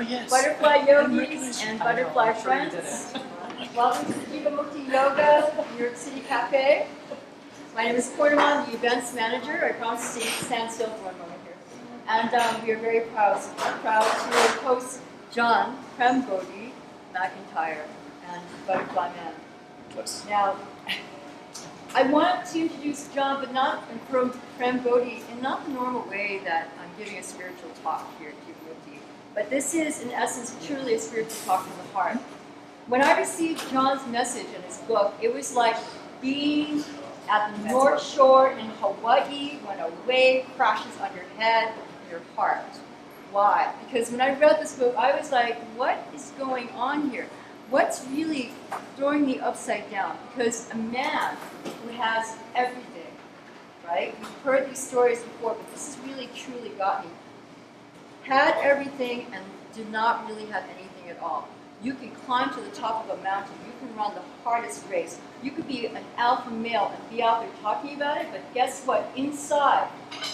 yes. Butterfly yogis and butterfly friends. Welcome to Kiva Mukti Yoga, New York City Cafe. My name is Portamon, the events manager. I promise to stand still for one moment here. And we are very proud to host John Prembody McIntyre and Butterflyman. Now, I want to introduce John, but not from Prembody in not the normal way that I'm giving a spiritual talk here at Kiva Mukti. But this is, in essence, truly a spiritual talk from the heart. When I received John's message in his book, it was like being at the North Shore in Hawaii when a wave crashes on your head and your heart. Why? Because when I read this book, I was like, what is going on here? What's really throwing me upside down? Because a man who has everything, right? We've heard these stories before, but this has really, truly got me. Had everything and did not really have anything at all. You can climb to the top of a mountain. You can run the hardest race. You could be an alpha male and be out there talking about it, but guess what? Inside,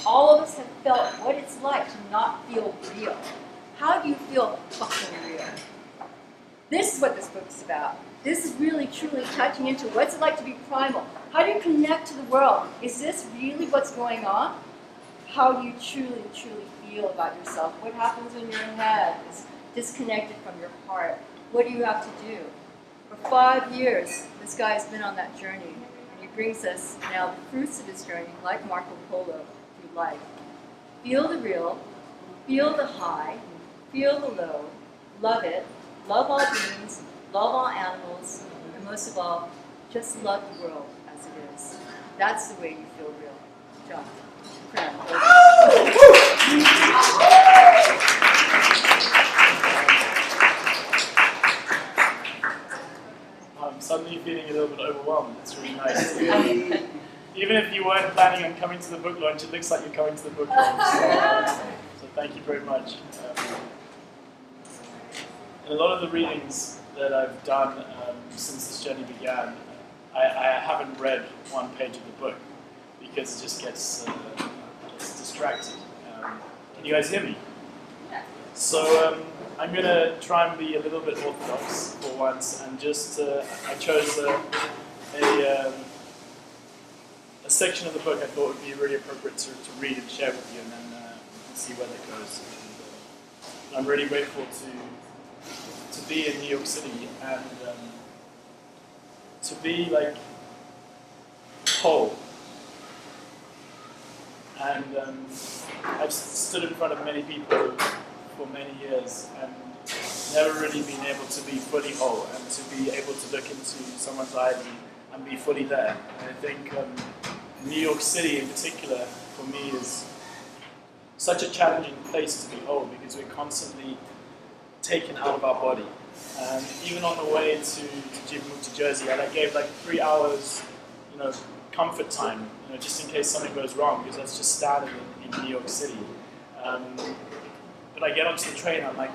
all of us have felt what it's like to not feel real. How do you feel fucking real? This is what this book is about. This is really, truly touching into what's it like to be primal. How do you connect to the world? Is this really what's going on? How do you truly, truly feel about yourself? What happens when your head is disconnected from your heart? What do you have to do? For 5 years, this guy has been on that journey, and he brings us now the fruits of his journey, like Marco Polo, through life. Feel the real, feel the high, feel the low, love it, love all beings, love all animals, and most of all, just love the world as it is. That's the way you feel real. John. I'm suddenly feeling a little bit overwhelmed. It's really nice. Even if you weren't planning on coming to the book launch, it looks like you're coming to the book launch. So thank you very much. In a lot of the readings that I've done since this journey began, I haven't read one page of the book because it just gets distracted. Can you guys hear me? Yeah. So I'm going to try and be a little bit orthodox for once, and just I chose a section of the book I thought would be really appropriate to read and share with you, and then see where that goes. And I'm really grateful to be in New York City and to be like whole. And I've stood in front of many people for many years and never really been able to be fully whole and to be able to look into someone's eyes and be fully there. And I think New York City in particular for me is such a challenging place to be whole because we're constantly taken out of our body. And even on the way to Jersey, I gave like 3 hours, comfort time, just in case something goes wrong, because that's just standard in New York City. But I get onto the train, I'm like,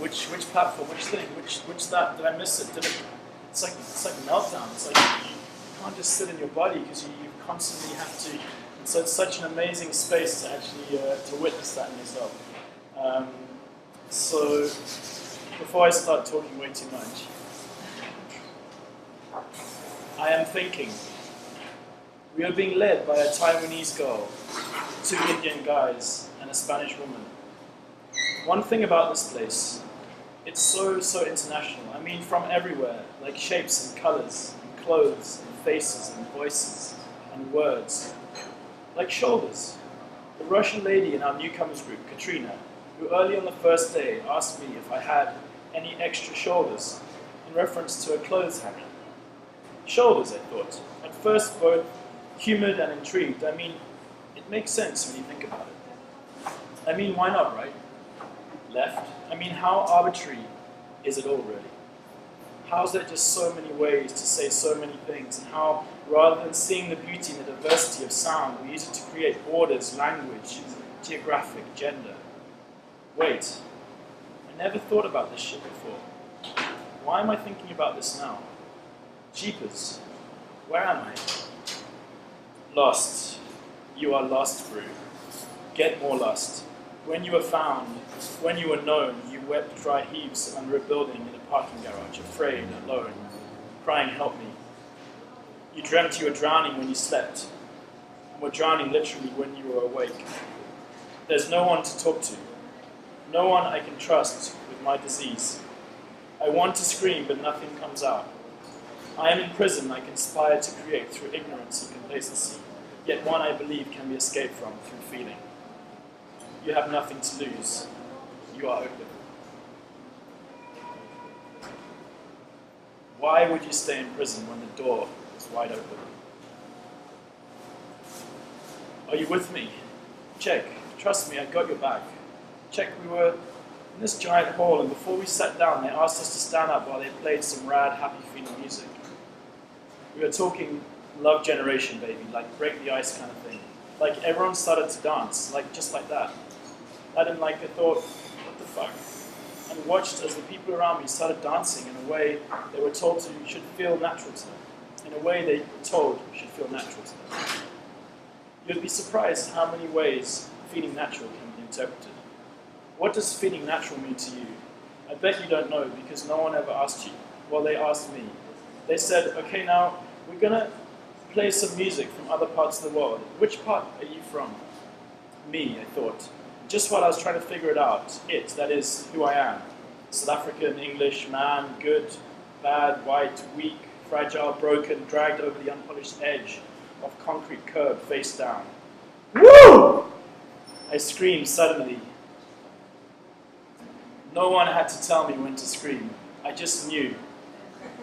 which platform, which thing, which that, did I miss it? It's like meltdown. It's like you can't just sit in your body because you constantly have to. And so it's such an amazing space to actually to witness that in yourself. So before I start talking way too much, I am thinking. We are being led by a Taiwanese girl, 2 Indian guys, and a Spanish woman. One thing about this place, it's so international. I mean, from everywhere, like shapes and colors, and clothes, and faces, and voices, and words. Like shoulders. The Russian lady in our newcomers group, Katrina, who early on the first day asked me if I had any extra shoulders, in reference to a clothes hanger. Shoulders, I thought. At first, both humoured and intrigued. I mean, it makes sense when you think about it. I mean, why not, right? Left. I mean, how arbitrary is it all, really? How is there just so many ways to say so many things, and how, rather than seeing the beauty and the diversity of sound, we use it to create borders, language, geographic, gender? Wait, I never thought about this shit before. Why am I thinking about this now? Jeepers, where am I? Lost. You are lost, Brew. Get more lost. When you are found, when you are known, you wet, dry heaves under a building in a parking garage, afraid, alone, crying, "Help me." You dreamt you were drowning when you slept, and were drowning literally when you were awake. There's no one to talk to, no one I can trust with my disease. I want to scream, but nothing comes out. I am in prison I conspire to create through ignorance and complacency, yet one I believe can be escaped from through feeling. You have nothing to lose. You are open. Why would you stay in prison when the door is wide open? Are you with me? Check. Trust me, I got your back. Check, we were in this giant hall, and before we sat down, they asked us to stand up while they played some rad, happy-feeling music. We were talking love generation, baby, like break the ice kind of thing. Like everyone started to dance, like just like that. And like I thought, what the fuck? And watched as the people around me started dancing in a way they were told to should feel natural to them. In a way they were told should feel natural to them. You'd be surprised how many ways feeling natural can be interpreted. What does feeling natural mean to you? I bet you don't know because no one ever asked you. Well, they asked me. They said, okay, now we're gonna play some music from other parts of the world. Which part are you from? Me, I thought. Just while I was trying to figure it out, that is, who I am. South African, English, man, good, bad, white, weak, fragile, broken, dragged over the unpolished edge of concrete curb, face down. Woo! I screamed suddenly. No one had to tell me when to scream. I just knew.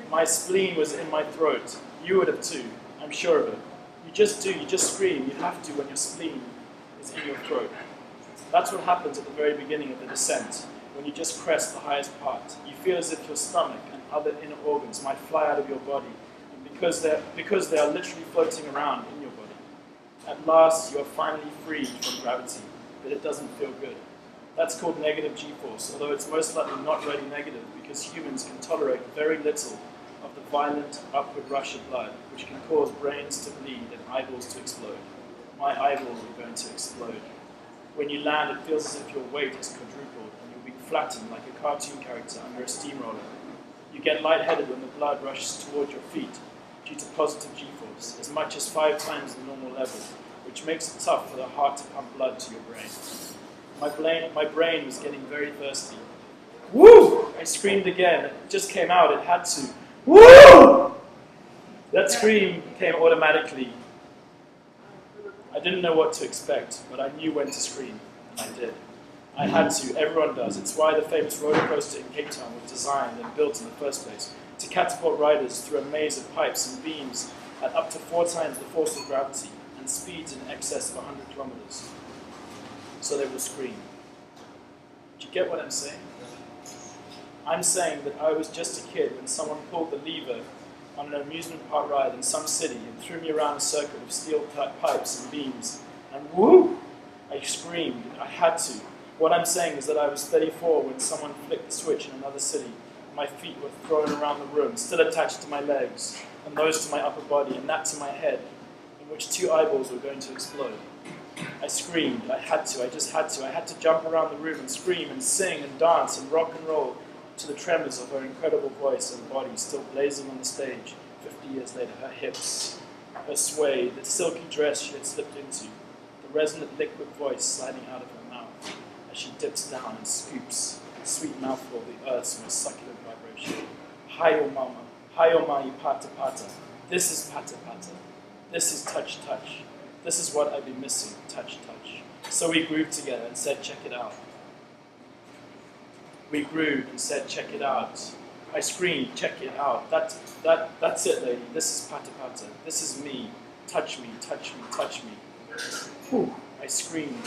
My spleen was in my throat. You would have too. I'm sure of it. You just do. You just scream. You have to when your spleen is in your throat. That's what happens at the very beginning of the descent, when you just crest the highest part. You feel as if your stomach and other inner organs might fly out of your body, and because they are literally floating around in your body. At last, you are finally freed from gravity, but it doesn't feel good. That's called negative G-force, although it's most likely not really negative because humans can tolerate very little of the violent upward rush of blood, which can cause brains to bleed and eyeballs to explode. My eyeballs are going to explode. When you land, it feels as if your weight is quadrupled and you're being flattened like a cartoon character under a steamroller. You get lightheaded when the blood rushes toward your feet due to positive G-force, as much as 5 times the normal level, which makes it tough for the heart to pump blood to your brain. My brain was getting very thirsty. Woo! I screamed again. It just came out. It had to. Woo! That scream came automatically. I didn't know what to expect, but I knew when to scream, and I did. I had to. Everyone does. It's why the famous roller coaster in Cape Town was designed and built in the first place, to catapult riders through a maze of pipes and beams at up to 4 times the force of gravity and speeds in excess of 100 kilometers. So they will scream. Do you get what I'm saying? I'm saying that I was just a kid when someone pulled the lever on an amusement park ride in some city and threw me around a circuit of steel pipes and beams, and woo! I screamed. I had to. What I'm saying is that I was 34 when someone flicked the switch in another city. My feet were thrown around the room, still attached to my legs, and those to my upper body, and that to my head, in which 2 eyeballs were going to explode. I screamed. I had to. I just had to. I had to jump around the room and scream and sing and dance and rock and roll to the tremors of her incredible voice and body still blazing on the stage 50 years later. Her hips, her sway, the silky dress she had slipped into, the resonant liquid voice sliding out of her mouth as she dips down and scoops the sweet mouthful of the earth's most succulent vibration. Hi-yo mama, hi-yo mai pata pata. This is pata pata. This is touch touch. This is what I've been missing, touch touch. So we grooved together and said, check it out. We grooved and said, check it out. I screamed, check it out. That's it, lady. This is pata pata. This is me. Touch me, touch me, touch me. Whew. I screamed.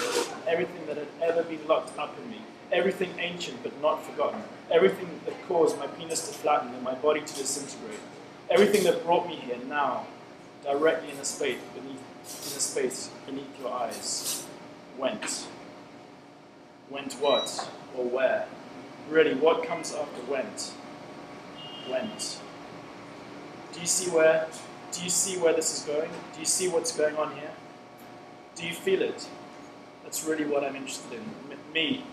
Everything that had ever been locked up in me. Everything ancient but not forgotten. Everything that caused my penis to flatten and my body to disintegrate. Everything that brought me here now, directly in the space beneath your eyes. Went. Went what? Or where? Really, what comes after went? Went. Do you see where this is going? Do you see what's going on here? Do you feel it? That's really what I'm interested in. Me.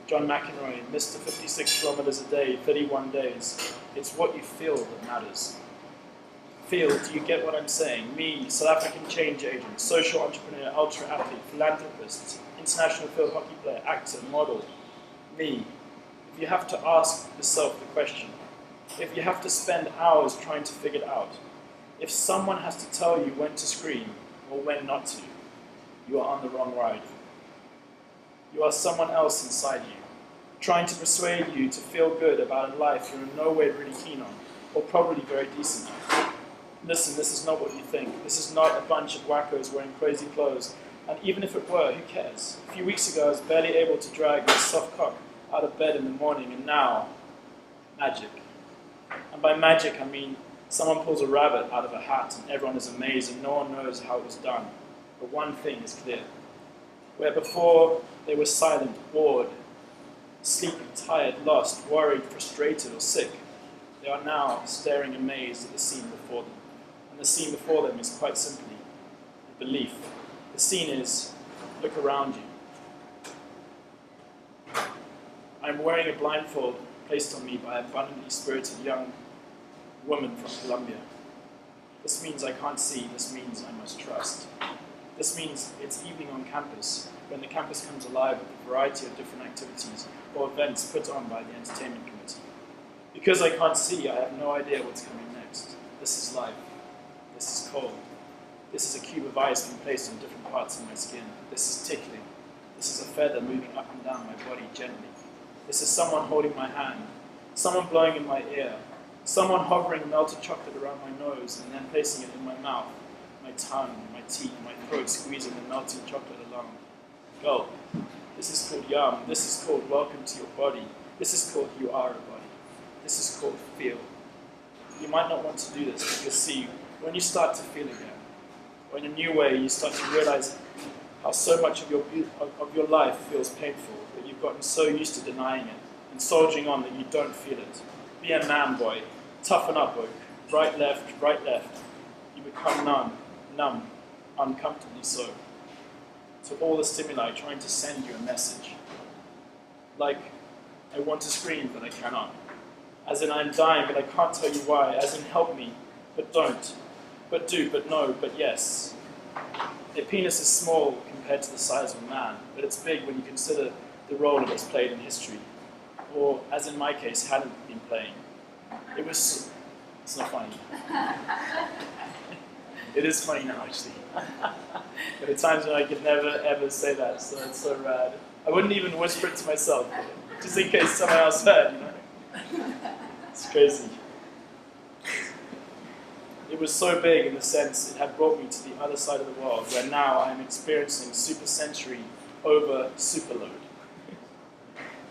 John McEnroe, Mr. 56 kilometers a day, 31 days. It's what you feel that matters. Feel, do you get what I'm saying? Me, South African change agent, social entrepreneur, ultra athlete, philanthropist, international field hockey player, actor, model. Me. If you have to ask yourself the question, if you have to spend hours trying to figure it out, if someone has to tell you when to scream or when not to, you are on the wrong ride. You are someone else inside you, trying to persuade you to feel good about a life you're in no way really keen on, or probably very decent at. Listen, this is not what you think. This is not a bunch of wackos wearing crazy clothes. And even if it were, who cares? A few weeks ago, I was barely able to drag my soft cock out of bed in the morning, and now, magic. And by magic, I mean someone pulls a rabbit out of a hat and everyone is amazed and no one knows how it was done. But one thing is clear. Where before they were silent, bored, sleepy, tired, lost, worried, frustrated, or sick, they are now staring amazed at the scene before them. And the scene before them is quite simply a belief. The scene is, look around you. I'm wearing a blindfold placed on me by an abundantly spirited young woman from Colombia. This means I can't see, this means I must trust. This means it's evening on campus, when the campus comes alive with a variety of different activities or events put on by the entertainment committee. Because I can't see, I have no idea what's coming next. This is life. This is cold. This is a cube of ice being placed on different parts of my skin. This is tickling. This is a feather moving up and down my body gently. This is someone holding my hand, someone blowing in my ear, someone hovering melted chocolate around my nose and then placing it in my mouth, my tongue, my teeth, my throat, squeezing the melting chocolate along. Gulp. This is called yum. This is called welcome to your body. This is called you are a body. This is called feel. You might not want to do this because see, when you start to feel again, or in a new way, you start to realize how so much of your life feels painful that you've gotten so used to denying it and soldiering on that you don't feel it. Be a man, boy. Toughen up, boy. Right, left, you become numb, uncomfortably so, to all the stimuli trying to send you a message. Like, I want to scream, but I cannot. As in, I'm dying, but I can't tell you why. As in, help me, but don't. But do, but no, but yes. A penis is small compared to the size of a man, but it's big when you consider the role it has played in history. Or, as in my case, hadn't been playing. It's not funny. It is funny now, actually. But at times when I could never, ever say that, so it's so rad. I wouldn't even whisper it to myself, just in case someone else heard, you know? It's crazy. It was so big in the sense it had brought me to the other side of the world, where now I am experiencing supersensory over superload.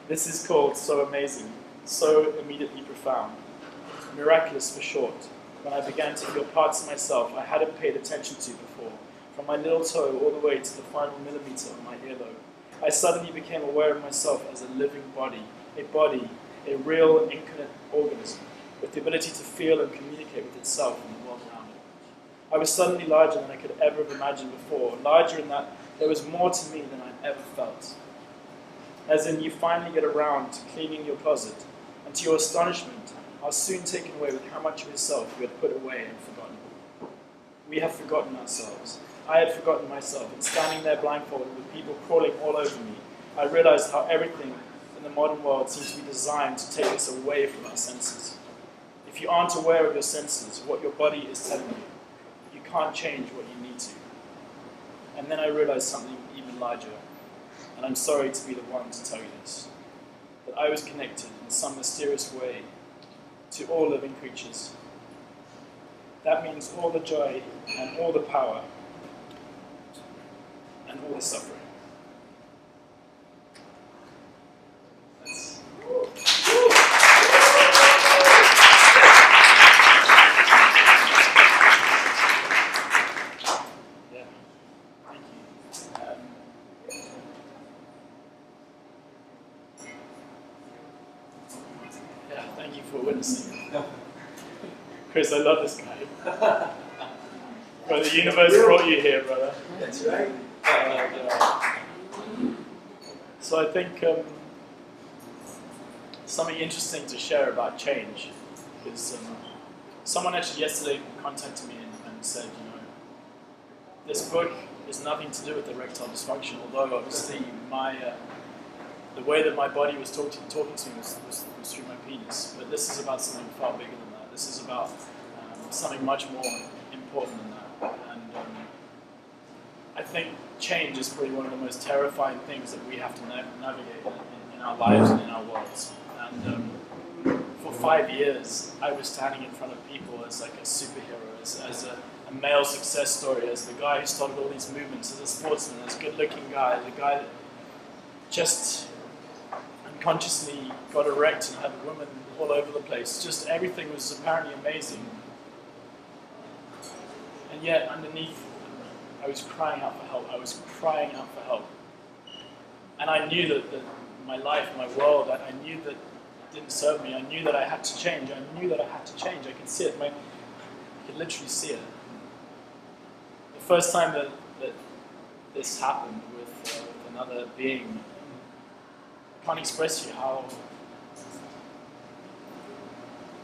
This is called so amazing, so immediately profound. Miraculous for short, when I began to feel parts of myself I hadn't paid attention to before, from my little toe all the way to the final millimeter of my earlobe. I suddenly became aware of myself as a living body, a real incarnate organism, with the ability to feel and communicate with itself and the world around it. I was suddenly larger than I could ever have imagined before, larger in that there was more to me than I'd ever felt. As in, you finally get around to cleaning your closet, and to your astonishment, are soon taken away with how much of yourself you had put away and forgotten. We have forgotten ourselves. I had forgotten myself, and standing there blindfolded with people crawling all over me, I realized how everything in the modern world seems to be designed to take us away from our senses. If you aren't aware of your senses, what your body is telling you, you can't change what you need to. And then I realized something even larger, and I'm sorry to be the one to tell you this, that I was connected in some mysterious way to all living creatures. That means all the joy and all the power and all the suffering. Thank you for witnessing. Chris, I love this guy. Bro, the universe brought you here, brother. That's right. So I think something interesting to share about change. Because someone actually yesterday contacted me and said, you know, this book is nothing to do with erectile dysfunction, although obviously the way that my body was talking to me was through my penis. But this is about something far bigger than that. This is about something much more important than that. And I think change is probably one of the most terrifying things that we have to navigate in our lives and in our worlds. And for 5 years, I was standing in front of people as like a superhero, as a male success story, as the guy who started all these movements, as a sportsman, as a good-looking guy, the guy that just unconsciously got erect and had women all over the place. Just everything was apparently amazing. And yet, underneath, I was crying out for help. I was crying out for help. And I knew that my life, my world, I knew that it didn't serve me. I knew that I had to change. I knew that I had to change. I could see it. I could literally see it. The first time that this happened with another being, I can't express to you how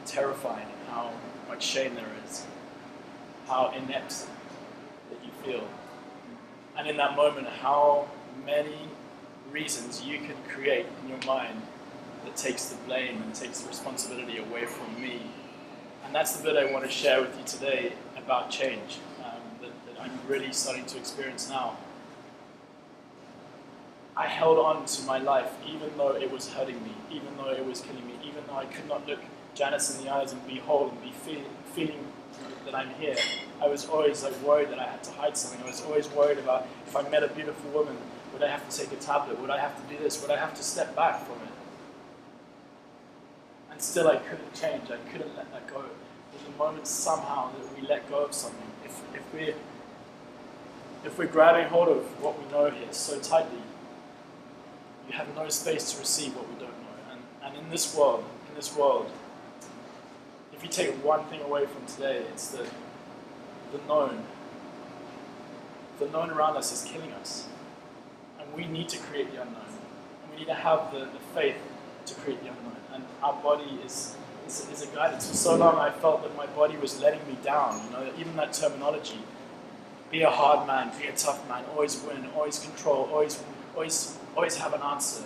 terrifying and how much shame there is, how inept that you feel. And in that moment, how many reasons you can create in your mind that takes the blame and takes the responsibility away from me. And that's the bit I want to share with you today about change, that I'm really starting to experience now. I held on to my life even though it was hurting me, even though it was killing me, even though I could not look Janice in the eyes and be whole and be feeling that I'm here. I was always worried that I had to hide something. I was always worried about if I met a beautiful woman, would I have to take a tablet? Would I have to do this? Would I have to step back from it? And still I couldn't change. I couldn't let that go. There's a moment somehow that we let go of something. If we're grabbing hold of what we know here so tightly, you have no space to receive what we don't know. And in this world, if you take one thing away from today, it's the known. The known around us is killing us. And we need to create the unknown. And we need to have the faith to create the unknown. And our body is a guidance. For so long I felt that my body was letting me down. You know, even that terminology. Be a hard man, be a tough man, always win, always control, always have an answer.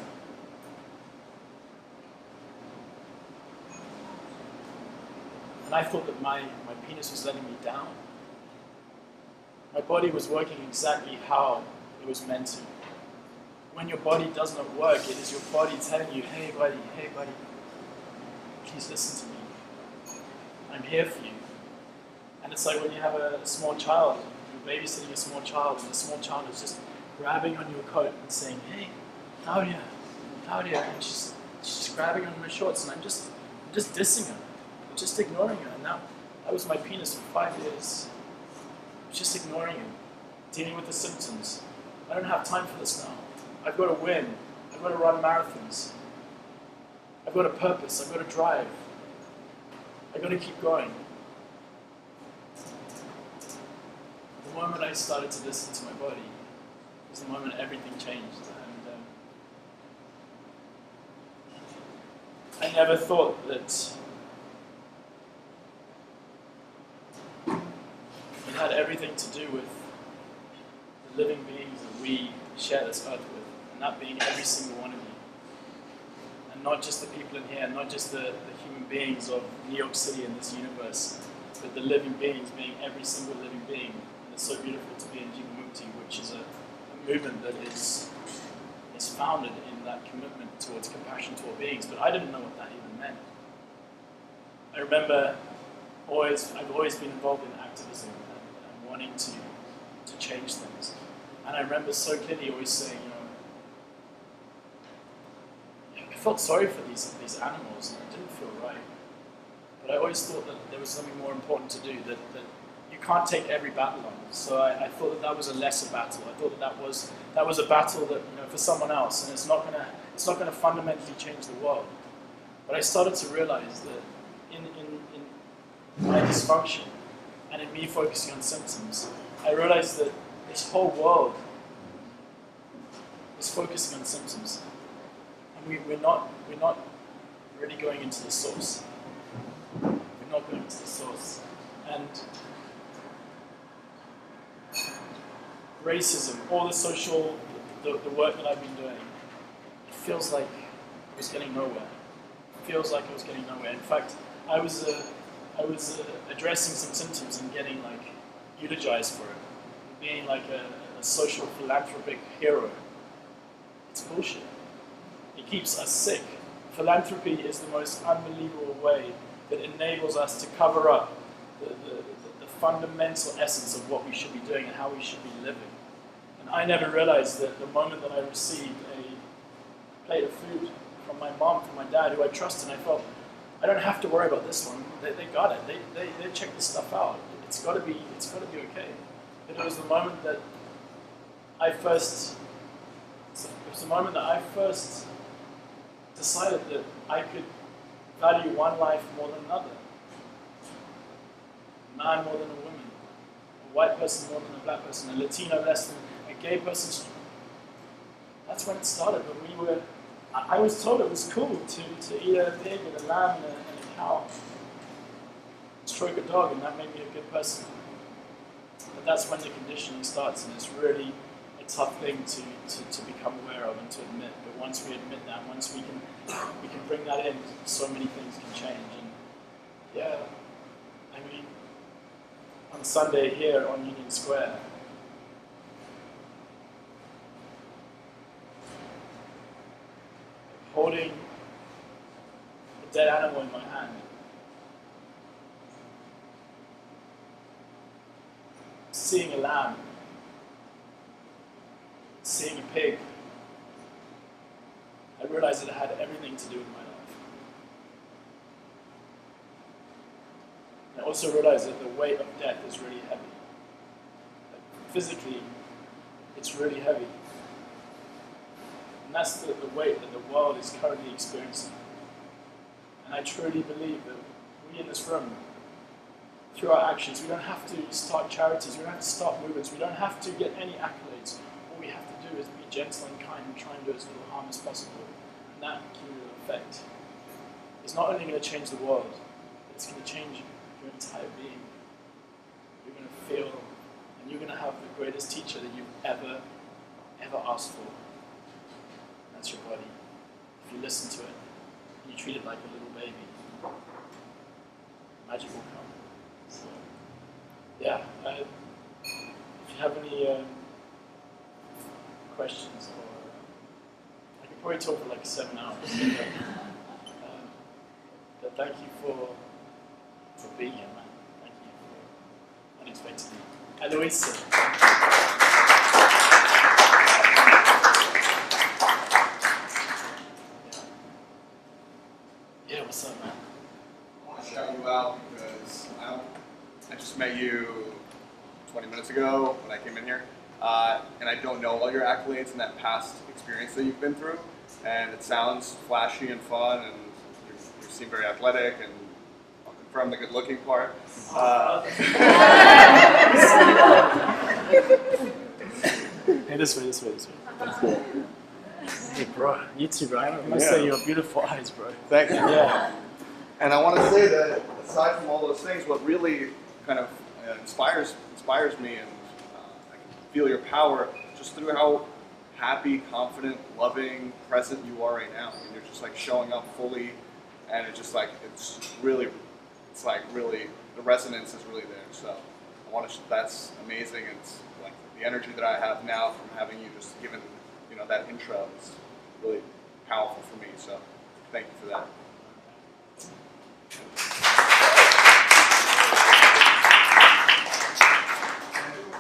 And I thought that my penis was letting me down. My body was working exactly how it was meant to. When your body does not work, it is your body telling you, hey buddy, please listen to me. I'm here for you. And it's like when you have a small child, you're babysitting a small child, and the small child is just grabbing on your coat and saying, hey, Claudia, and she's grabbing on my shorts, and I'm just dissing her. I'm just ignoring her. And that was my penis for 5 years. Just ignoring him, dealing with the symptoms. I don't have time for this now. I've got to win. I've got to run marathons. I've got a purpose. I've got to drive. I've got to keep going. The moment I started to listen to my body was the moment everything changed. And I never thought that it had everything to do with the living beings that we share this earth with, and that being every single one of you. And not just the people in here, not just the human beings of New York City and this universe, but the living beings being every single living being. And it's so beautiful to be in Jivamukti, which is a movement that is founded in that commitment towards compassion to all beings, but I didn't know what that even meant. I remember I've always been involved in activism and wanting to change things. And I remember so clearly always saying, I felt sorry for these animals, and it didn't feel right. But I always thought that there was something more important to do, that you can't take every battle on. So I thought that was a lesser battle. I thought that was a battle that for someone else, and it's not gonna fundamentally change the world. But I started to realize that in my dysfunction and in me focusing on symptoms, I realized that this whole world is focusing on symptoms, and we're not really going into the source. We're not going into the source. And racism, all the social, the work that I've been doing, it feels like I was getting nowhere. It feels like I was getting nowhere. In fact, I was addressing some symptoms and getting like eulogized for it, being like a social philanthropic hero. It's bullshit. It keeps us sick. Philanthropy is the most unbelievable way that enables us to cover up the fundamental essence of what we should be doing and how we should be living. And I never realized that the moment that I received a plate of food from my mom, from my dad, who I trusted, I thought, I don't have to worry about this one. They got it. They checked this stuff out. It's got to be okay. But it was the moment that I first decided that I could value one life more than another. A man more than a woman. A white person more than a black person. A Latino less than a gay person. That's when it started. When I was told it was cool to eat a pig and a lamb and a cow. Stroke a dog, and that made me a good person. But that's when the conditioning starts, and it's really a tough thing to become aware of and to admit. But once we admit that, once we can bring that in, so many things can change. And yeah, I mean, on Sunday here on Union Square, holding a dead animal in my hand, seeing a lamb, seeing a pig, I realized that it had everything to do with my life. And I also realized that the weight of death is really heavy. Like physically, it's really heavy. And that's the weight that the world is currently experiencing. And I truly believe that we in this room, through our actions, we don't have to start charities, we don't have to start movements, we don't have to get any accolades. All we have to do is be gentle and kind and try and do as little harm as possible. And that cumulative effect is not only going to change the world, it's going to change your entire being. You're going to feel, and you're going to have the greatest teacher that you've ever asked for. And that's your body. If you listen to it, and you treat it like a little baby, magic will come. So, yeah, if you have any questions, or I could probably talk for like 7 hours. But thank you for being here, man. Thank you for unexpectedly. Eloise. Yeah, what's up, man? I want to shout you out because I just met you 20 minutes ago when I came in here, and I don't know all your accolades and that past experience that you've been through, and it sounds flashy and fun, and you seem very athletic, and I'll confirm the good-looking part. Hey, this way. Hey, bro, you too, bro. I must say you have beautiful eyes, bro. Thank you. Yeah. And I want to say that aside from all those things, what really kind of inspires me, and I can feel your power just through how happy, confident, loving, present you are right now. And you're just like showing up fully, and it's just like really, the resonance is really there. So that's amazing. It's like the energy that I have now from having you just given, that intro is really powerful for me. So thank you for that.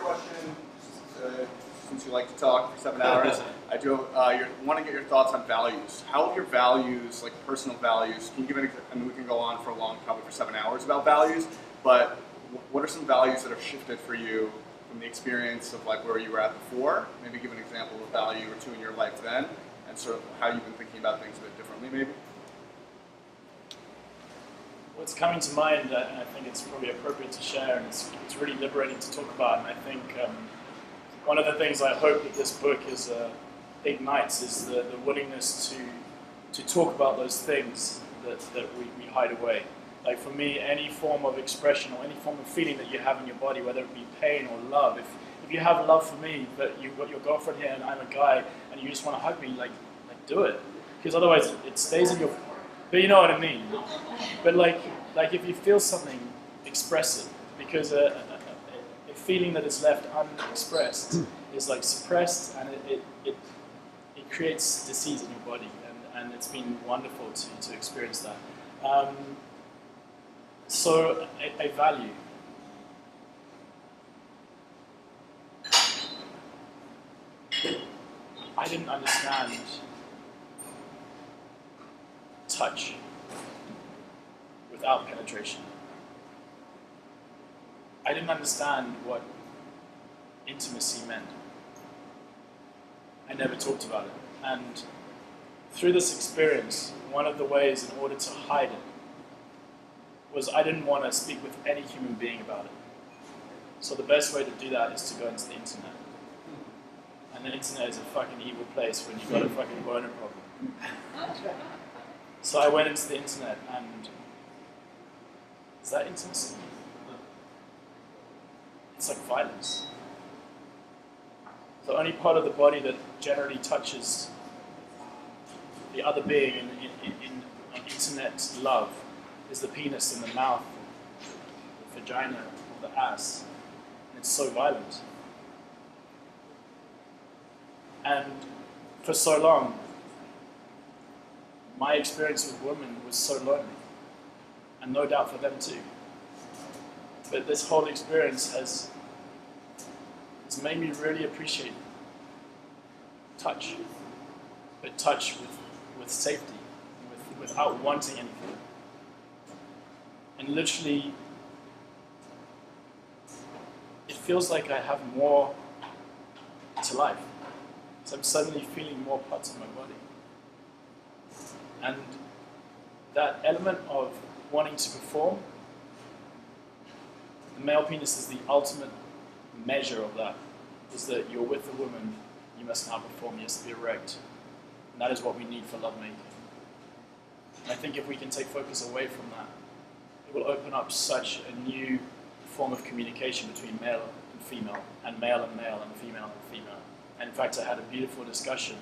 Question, since you like to talk for 7 hours, I do want to get your thoughts on values. How have your values, like personal values, can you give an example? I mean, we can go on for a long, probably for 7 hours about values, but what are some values that have shifted for you from the experience of like where you were at before? Maybe give an example of a value or two in your life then, and sort of how you've been thinking about things a bit differently maybe. What's coming to mind, and I think it's probably appropriate to share, and it's really liberating to talk about, and I think one of the things I hope that this book ignites is the willingness to talk about those things that we hide away. Like for me, any form of expression or any form of feeling that you have in your body, whether it be pain or love, if you have love for me, but you've got your girlfriend here and I'm a guy, and you just want to hug me, like do it. Because otherwise it stays in your... But you know what I mean. But like if you feel something, express it. Because a feeling that is left unexpressed is like suppressed, and it creates disease in your body. And it's been wonderful to experience that. So I value. I didn't understand touch without penetration. I didn't understand what intimacy meant. I never talked about it. And through this experience, one of the ways in order to hide it was I didn't want to speak with any human being about it. So the best way to do that is to go into the internet. And the internet is a fucking evil place when you've got a fucking boner problem. So I went into the internet and... Is that intimacy? It's like violence. The only part of the body that generally touches the other being in internet love is the penis and the mouth, the vagina, or the ass. And it's so violent. And for so long, my experience with women was so lonely. And no doubt for them too. But this whole experience has made me really appreciate touch. But touch with safety, without wanting anything. And literally, it feels like I have more to life. So I'm suddenly feeling more parts of my body. And that element of wanting to perform, the male penis is the ultimate measure of that. Is that you're with a woman, you must now perform, you must be erect. And that is what we need for lovemaking. And I think if we can take focus away from that, it will open up such a new form of communication between male and female, and male and male, and female and female. And in fact, I had a beautiful discussion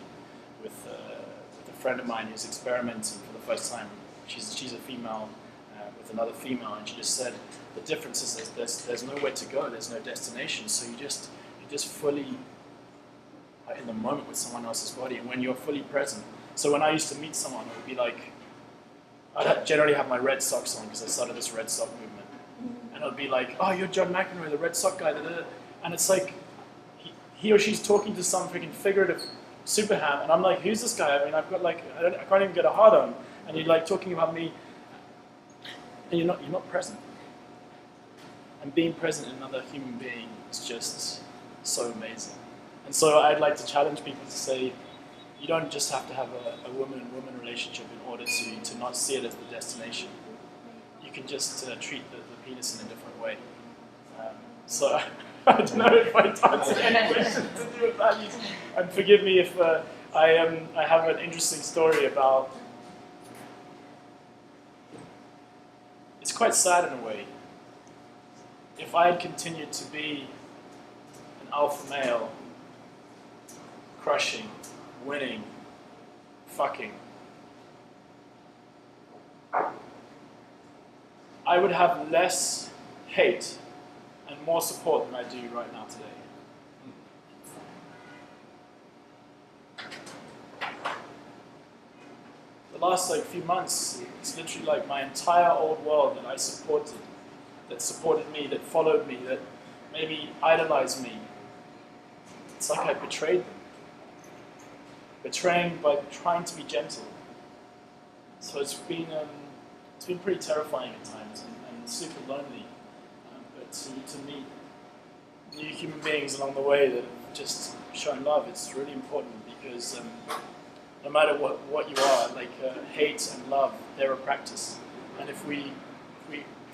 with a friend of mine who's experimenting for the first time. She's a female with another female, and she just said the difference is there's nowhere to go, there's no destination. So you just fully are in the moment with someone else's body, and when you're fully present. So when I used to meet someone, it would be like I'd generally have my red socks on because I started this red sock movement, and it would be like, oh, you're John McEnroe, the red sock guy, and it's like he or she's talking to some freaking figurative super ham, and I'm like, who's this guy? I mean, I've got like, I can't even get a hard on, and you're like talking about me, and you're not present. And being present in another human being is just so amazing. And so I'd like to challenge people to say, you don't just have to have a woman-woman relationship in order to not see it as the destination. You can just treat the penis in a different way. So I don't know if I answered any questions to do with values. And forgive me if I have an interesting story about... It's quite sad in a way. If I had continued to be an alpha male, crushing, winning, fucking, I would have less hate and more support than I do right now today. The last few months, it's literally like my entire old world that I supported, that supported me, that followed me, that maybe idolized me. It's like I betrayed them. Betraying by trying to be gentle. So it's been pretty terrifying at times and super lonely. But to meet new human beings along the way that have just shown love, it's really important because no matter what you are, hate and love, they're a practice. And if we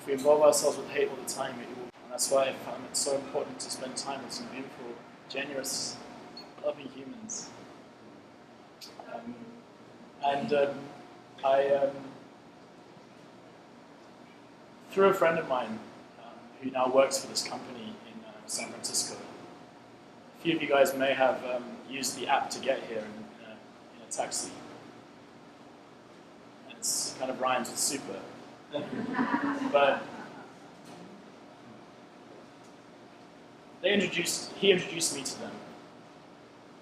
involve ourselves with hate all the time, and that's why I found it so important to spend time with some beautiful, generous, loving humans. through a friend of mine who now works for this company in San Francisco. A few of you guys may have used the app to get here in a taxi. And it's kind of rhymes with super. But he introduced me to them.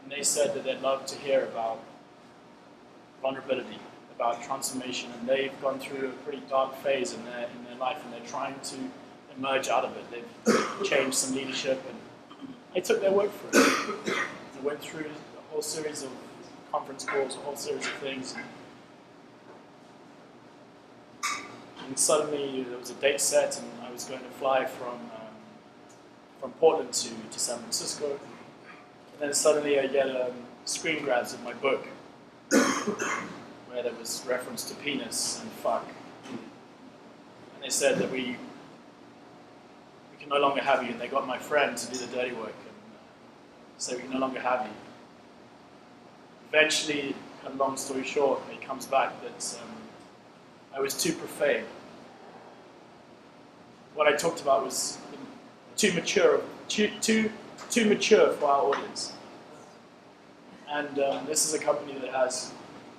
And they said that they'd love to hear about vulnerability, about transformation, and they've gone through a pretty dark phase in their life, and they're trying to emerge out of it. They've changed some leadership, and I took their word for it. I went through a whole series of conference calls, a whole series of things, and suddenly there was a date set, and I was going to fly from Portland to San Francisco, and then suddenly I get screen grabs of my book, where there was reference to penis and fuck. And they said that we can no longer have you, and they got my friend to do the dirty work and say we can no longer have you. Eventually, a long story short, it comes back that I was too profane. What I talked about was too mature for our audience. And this is a company that has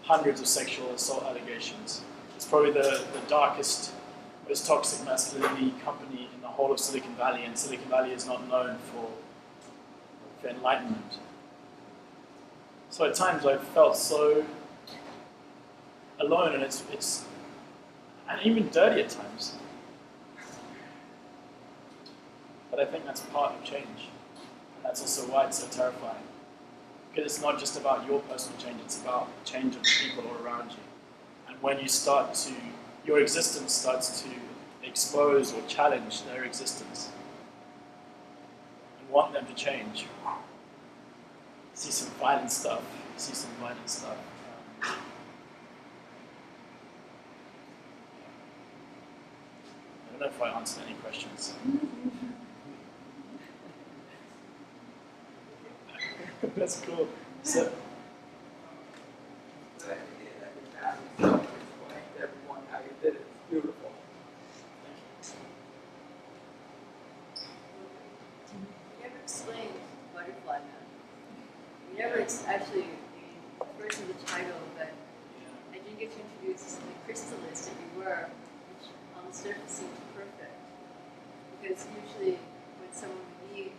hundreds of sexual assault allegations. It's probably the darkest, most toxic masculinity company in the whole of Silicon Valley, and Silicon Valley is not known for enlightenment. So at times I felt so alone, and it's and even dirty at times. But I think that's part of change, and that's also why it's so terrifying. Because it's not just about your personal change, it's about the change of the people all around you. And when your existence starts to expose or challenge their existence and want them to change, see some violent stuff. I don't know if I answered any questions. That's cool. So, everyone how you did it. It's beautiful. You never explained Butterflyman. You never actually first in the title, but I didn't get to introduce the crystalist that you were, which on the surface seems perfect. Because usually when someone would meet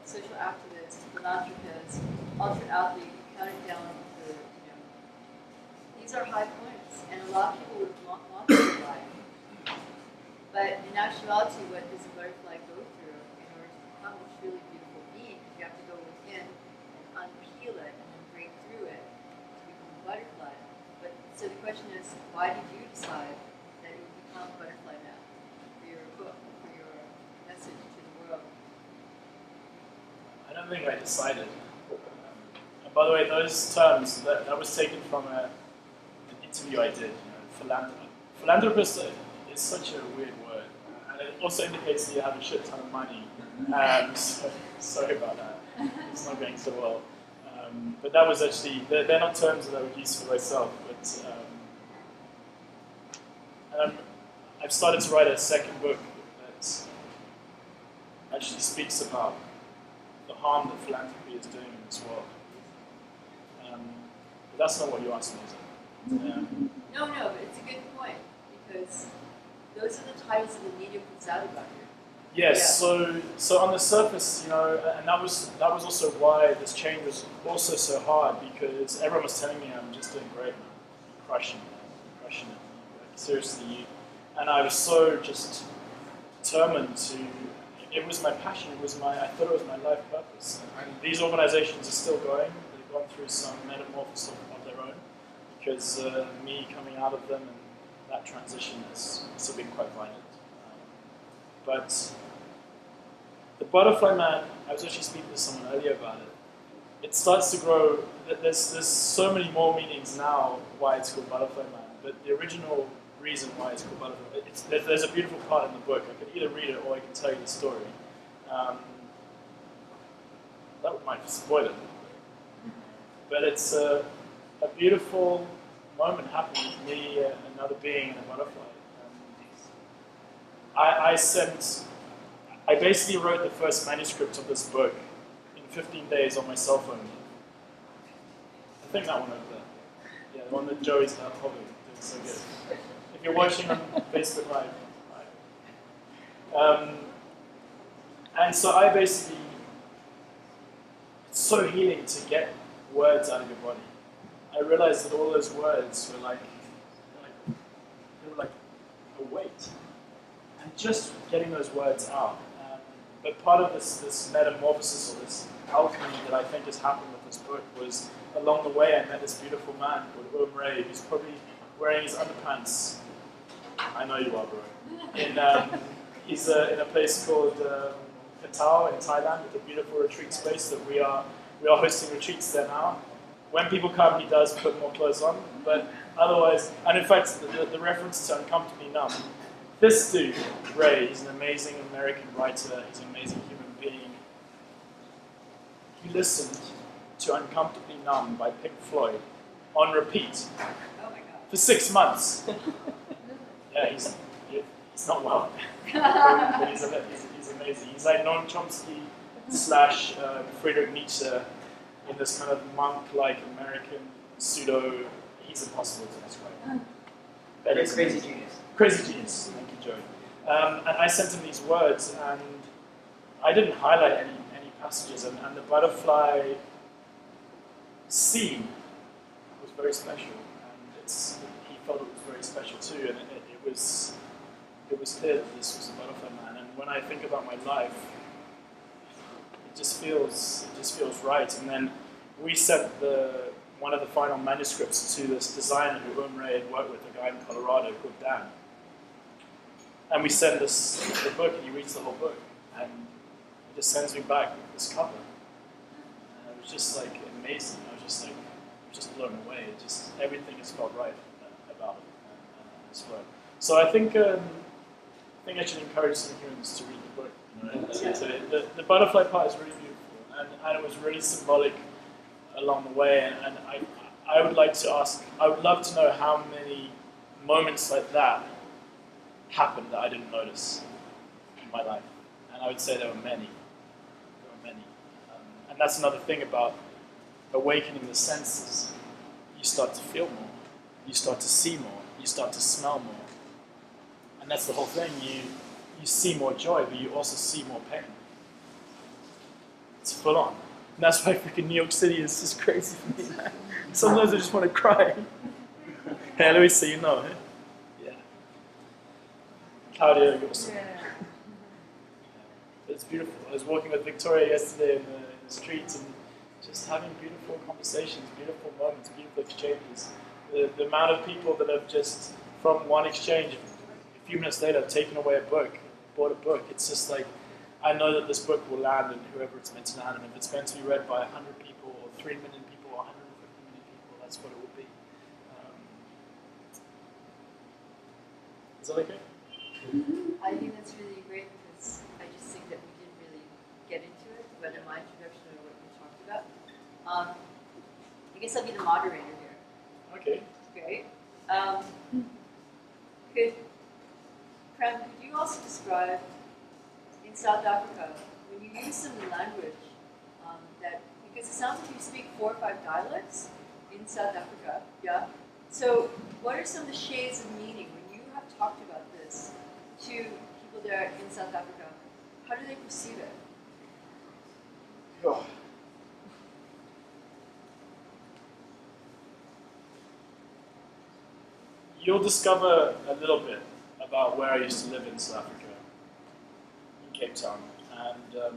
social activists, philanthropists, ultra athlete, you count it down to, these are high points, and a lot of people would want to survive. But in actuality, what does a butterfly go through in order to become a truly beautiful being? You have to go within and unpeel it and then break through it to become a butterfly. But so the question is, why did you decide that you would become Butterflyman for your book, for your message to the world? I don't think I decided. And by the way, those terms, that was taken from an interview I did. Philanthropist is such a weird word. And it also indicates that you have a shit ton of money. So, sorry about that. It's not going so well. But that was actually, they're not terms that I would use for myself. But I've started to write a second book that actually speaks about the harm that philanthropy is doing in this world. But that's not what you asked me, is it? No, but it's a good point, because those are the titles that the media puts out about you. Yes, so on the surface, and that was also why this change was also so hard, because everyone was telling me I'm just doing great, man. I'm crushing it. Like, seriously, and I was so just determined to. It was my passion. I thought it was my life purpose. And these organizations are still going. They've gone through some metamorphosis of their own, because me coming out of them and that transition has also been quite violent. But the Butterflyman, I was actually speaking to someone earlier about it. It starts to grow. There's so many more meanings now why it's called Butterflyman. But the original reason why it's called Butterflyman, there's a beautiful part in the book. I can either read it or I can tell you the story. That might spoil it. But it's a beautiful moment happening with me, another being, and a butterfly. I basically wrote the first manuscript of this book in 15 days on my cell phone. I think that one over there. Yeah, the one that Joey's holding. Doing so good. If you're watching on Facebook Live. And so I basically, it's so healing to get words out of your body. I realized that all those words were like a weight. And just getting those words out. But part of this metamorphosis or this alchemy that I think has happened with this book was along the way I met this beautiful man called Ray, who's probably wearing his underpants. I know you are, bro. He's in a place called Patao in Thailand, with a beautiful retreat space that we are hosting retreats there now. When people come, he does put more clothes on, but otherwise, and in fact, the reference to Uncomfortably Numb, this dude, Ray, he's an amazing American writer, he's an amazing human being. He listened to Uncomfortably Numb by Pink Floyd on repeat for 6 months. Yeah, he's not well, but he's amazing. He's like Noam Chomsky / Friedrich Nietzsche in this kind of monk-like American pseudo. He's impossible to describe. It's crazy genius. Crazy genius. Thank you, Joey. And I sent him these words, and I didn't highlight any passages, and the butterfly scene was very special, and he felt it was very special too, and it was clear that this was a butterfly man. And when I think about my life, it just feels right. And then we sent one of the final manuscripts to this designer who Ray had worked with, a guy in Colorado called Dan. And we send the book, and he reads the whole book, and he just sends me back this cover. And it was just like amazing. I was just blown away. Everything has felt right about it as well. So I think I should encourage some humans to read the book. You know, the butterfly part is really beautiful, and it was really symbolic along the way. And I would like to ask, I would love to know how many moments like that happened that I didn't notice in my life. And I would say there were many. And that's another thing about awakening the senses. You start to feel more. You start to see more. You start to smell more. And that's the whole thing. You see more joy, but you also see more pain. It's full on. And that's why freaking New York City is just crazy for me. Sometimes I just want to cry. Hey, Louis, so you know, eh? Yeah. Claudia, you're awesome. Yeah. It's beautiful. I was walking with Victoria yesterday in the streets and just having beautiful conversations, beautiful moments, beautiful exchanges. The amount of people that have just, from one exchange, a few minutes later, taken away a book, bought a book. It's just like, I know that this book will land in whoever it's meant to land, and if it's meant to be read by 100 people, or 3 million people, or 150 million people, that's what it will be. Is that okay? I think that's really great, because I just think that we didn't really get into it, whether my introduction or what we talked about. I guess I'll be the moderator here. Okay. Great. Prem, could you also describe, in South Africa, when you use some language because it sounds like you speak 4 or 5 dialects in South Africa, yeah? So what are some of the shades of meaning when you have talked about this to people there in South Africa? How do they perceive it? Oh. You'll discover a little bit about where I used to live in South Africa, in Cape Town, and at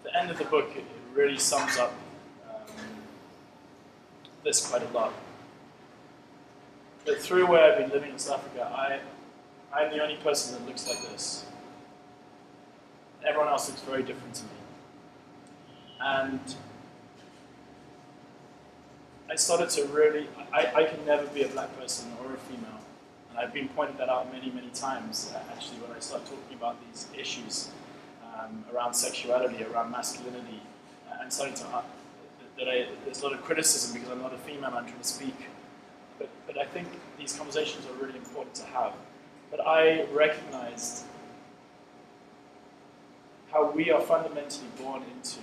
the end of the book, it really sums up this quite a lot. But through where I've been living in South Africa, I'm the only person that looks like this. Everyone else looks very different to me. And I started to really, I can never be a black person or a female. And I've been pointing that out many, many times, actually, when I start talking about these issues around sexuality, around masculinity, and starting to, there's a lot of criticism because I'm not a female, I'm trying to speak but I think these conversations are really important to have. But I recognized how we are fundamentally born into,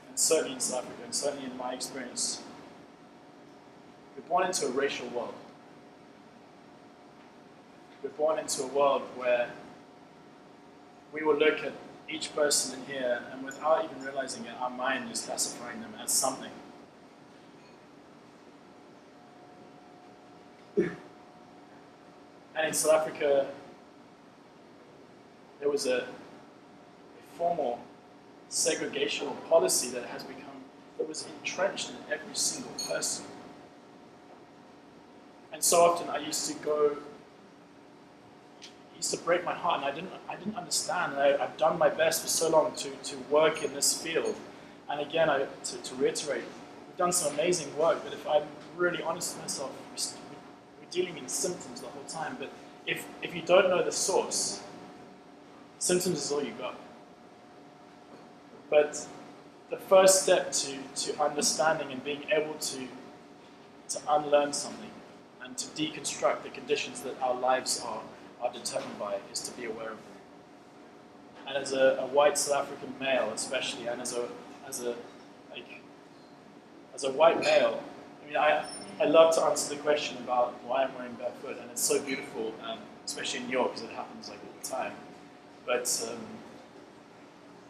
and certainly in South Africa, and certainly in my experience, we're born into a racial world. We're born into a world where we will look at each person in here, and without even realizing it, our mind is classifying them as something. And in South Africa, there was a formal segregational policy that was entrenched in every single person. And so often I used to break my heart, and I didn't understand. And I've done my best for so long to work in this field. And again, to reiterate, we've done some amazing work, but if I'm really honest with myself, we're dealing in symptoms the whole time. But if you don't know the source, symptoms is all you got. But the first step to understanding and being able to unlearn something and to deconstruct the conditions that our lives are determined by is to be aware of them. And as a white South African male, especially, and as a white male, I mean, I love to answer the question about why I'm wearing barefoot, and it's so beautiful, especially in New York, because it happens like all the time. But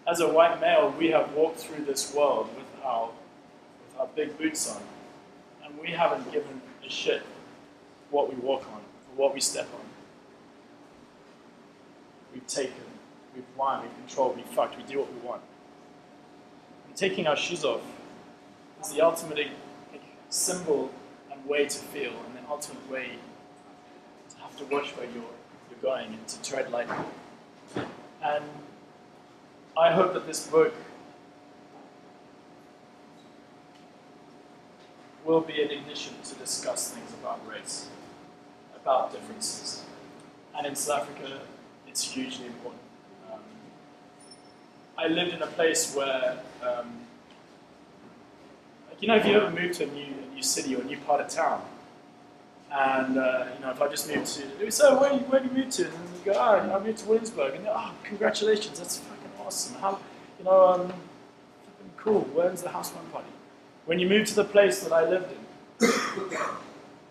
as a white male, we have walked through this world with our big boots on, and we haven't given a shit what we walk on or what we step on. We've taken, we've won, we've controlled, we've fucked, we do what we want. And taking our shoes off is the ultimate symbol and way to feel, and the ultimate way to have to watch where you're going and to tread lightly. And I hope that this book will be an ignition to discuss things about race, about differences. And in South Africa, it's hugely important. I lived in a place where, if you ever move to a new city or a new part of town, and if I just moved to, they would say, oh, where do you move to? And you go, I moved to Williamsburg, and oh, congratulations, that's fucking awesome. How, fucking cool. When's the housewarming party? When you move to the place that I lived in,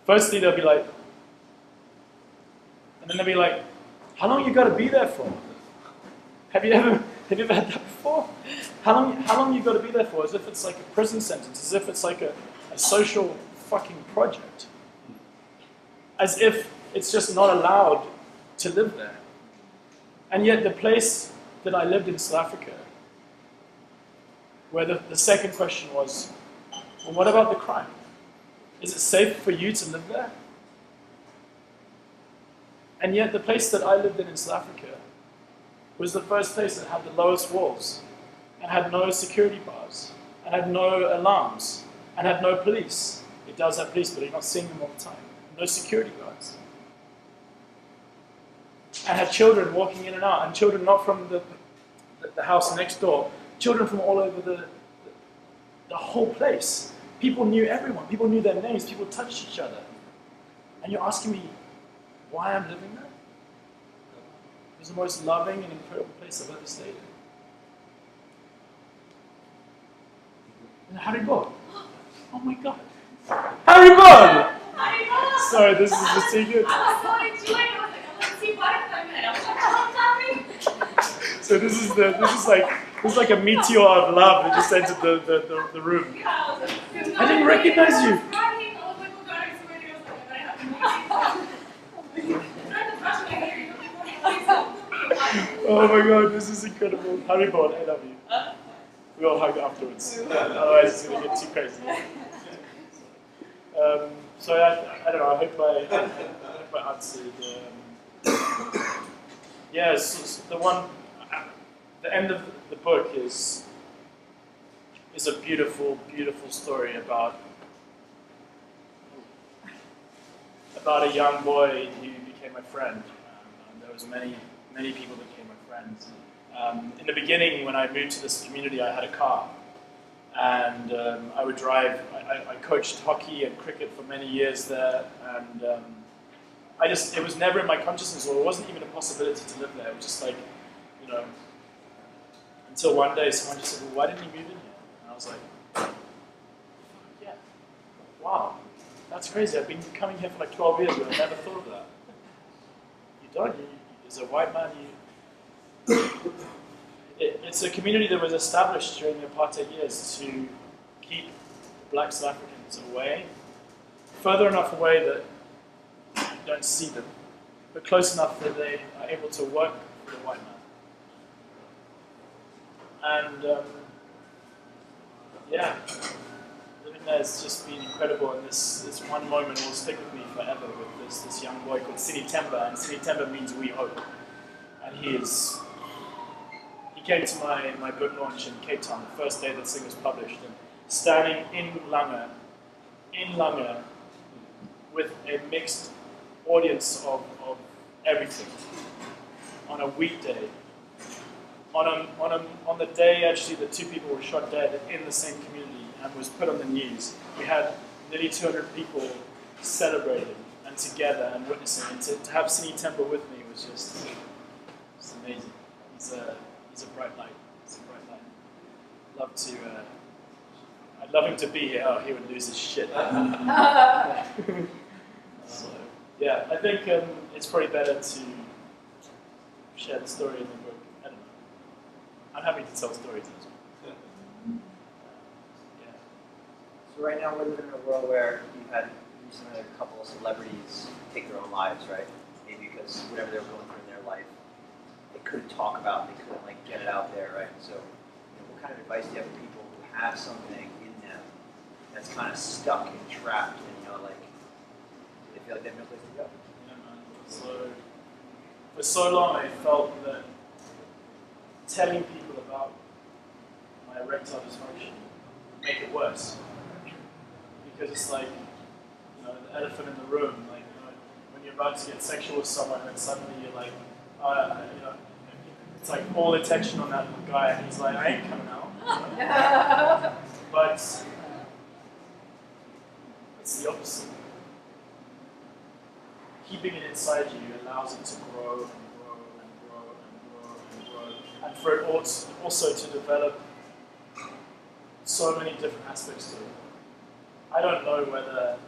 firstly they'll be like, and then they'll be like, how long you got to be there for? Have you ever had that before? How long you got to be there for? As if it's like a prison sentence, as if it's like a social fucking project, as if it's just not allowed to live there. And yet the place that I lived in South Africa, where the second question was, well, what about the crime? Is it safe for you to live there? And yet the place that I lived in South Africa was the first place that had the lowest walls, and had no security bars, and had no alarms, and had no police. It does have police, but you're not seeing them all the time. No security guards. And had children walking in and out, and children not from the house next door, children from all over the whole place. People knew everyone, people knew their names, people touched each other. And you're asking me why I'm living there? It was the most loving and incredible place I've ever stayed in. And Harry Ball. Oh my god. Harry Ball! Sorry, this is just too good. I was so enjoying it. I was like, I want to see Butterflyman. I was like, oh, So this is like a meteor of love that just entered the room. I didn't recognize you. Oh my god, this is incredible. Harry Ball, I love you. We all hug afterwards. Otherwise it's going to get too crazy. So I don't know, I hope I answered. Yes, the end of the book is a beautiful, beautiful story about a young boy who became my friend. And there was many people that became my friends. In the beginning, when I moved to this community, I had a car. And I would drive. I coached hockey and cricket for many years there, and it was never in my consciousness, or it wasn't even a possibility to live there. It was just like, until one day someone just said, "Well, why didn't you move in here?" And I was like, "Yeah, wow, that's crazy. I've been coming here for like 12 years, but I never thought of that." You don't. As a white man, it's a community that was established during the apartheid years to keep black South Africans away, further enough away that you don't see them, but close enough that they are able to work for the white man. And living there has just been incredible, and this one moment will stick with me forever with this young boy called Sini Temba, and Sini Temba means we hope. And he came to my book launch in Cape Town, the first day that thing was published, and standing in Langa, with a mixed audience of everything, on a weekday, on the day actually that 2 people were shot dead in the same community and was put on the news. We had nearly 200 people celebrating and together and witnessing, and to have Sini Temba with me was just amazing. He's a bright light. He's a bright light. I'd love him to be here. Oh, he would lose his shit. So, yeah, I think it's probably better to share the story in the book. I don't know. I'm happy to tell stories as well. Yeah. So right now we're living in a world where you've had recently a couple of celebrities take their own lives, right? Maybe because whatever they were going through in their life, they couldn't talk about, they couldn't like get it out there, right? So, what kind of advice do you have for people who have something in them that's kind of stuck and trapped, and they feel like they have no place to go? Yeah, man. So for so long, I felt that telling people about my erectile dysfunction would make it worse, because it's like the elephant in the room. Like when you're about to get sexual with someone, and suddenly you're like. It's like all attention on that guy, and he's like, I ain't coming out. But it's the opposite. Keeping it inside you allows it to grow and grow and grow and grow and grow, and for it also to develop so many different aspects to it. I don't know whether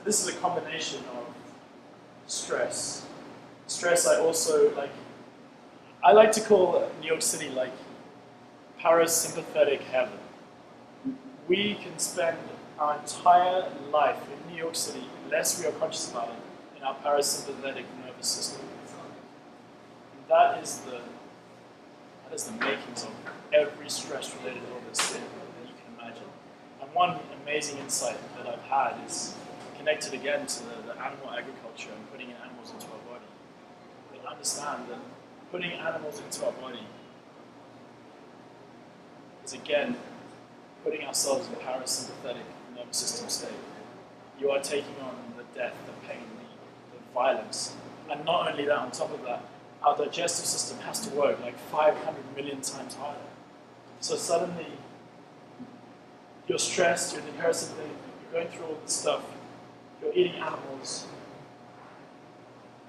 this is a combination of stress. Stress, I like to call New York City like parasympathetic heaven. We can spend our entire life in New York City, unless we are conscious about it, in our parasympathetic nervous system. And that is the makings of every stress-related illness that you can imagine. And one amazing insight that I've had is connected again to the animal agriculture and putting in animals into our body. We understand that putting animals into our body is again putting ourselves in a parasympathetic nervous system state. You are taking on the death, the pain, the violence. And not only that, on top of that, our digestive system has to work like 500 million times harder. So suddenly, you're stressed, you're in the parasympathetic, you're going through all this stuff, you're eating animals.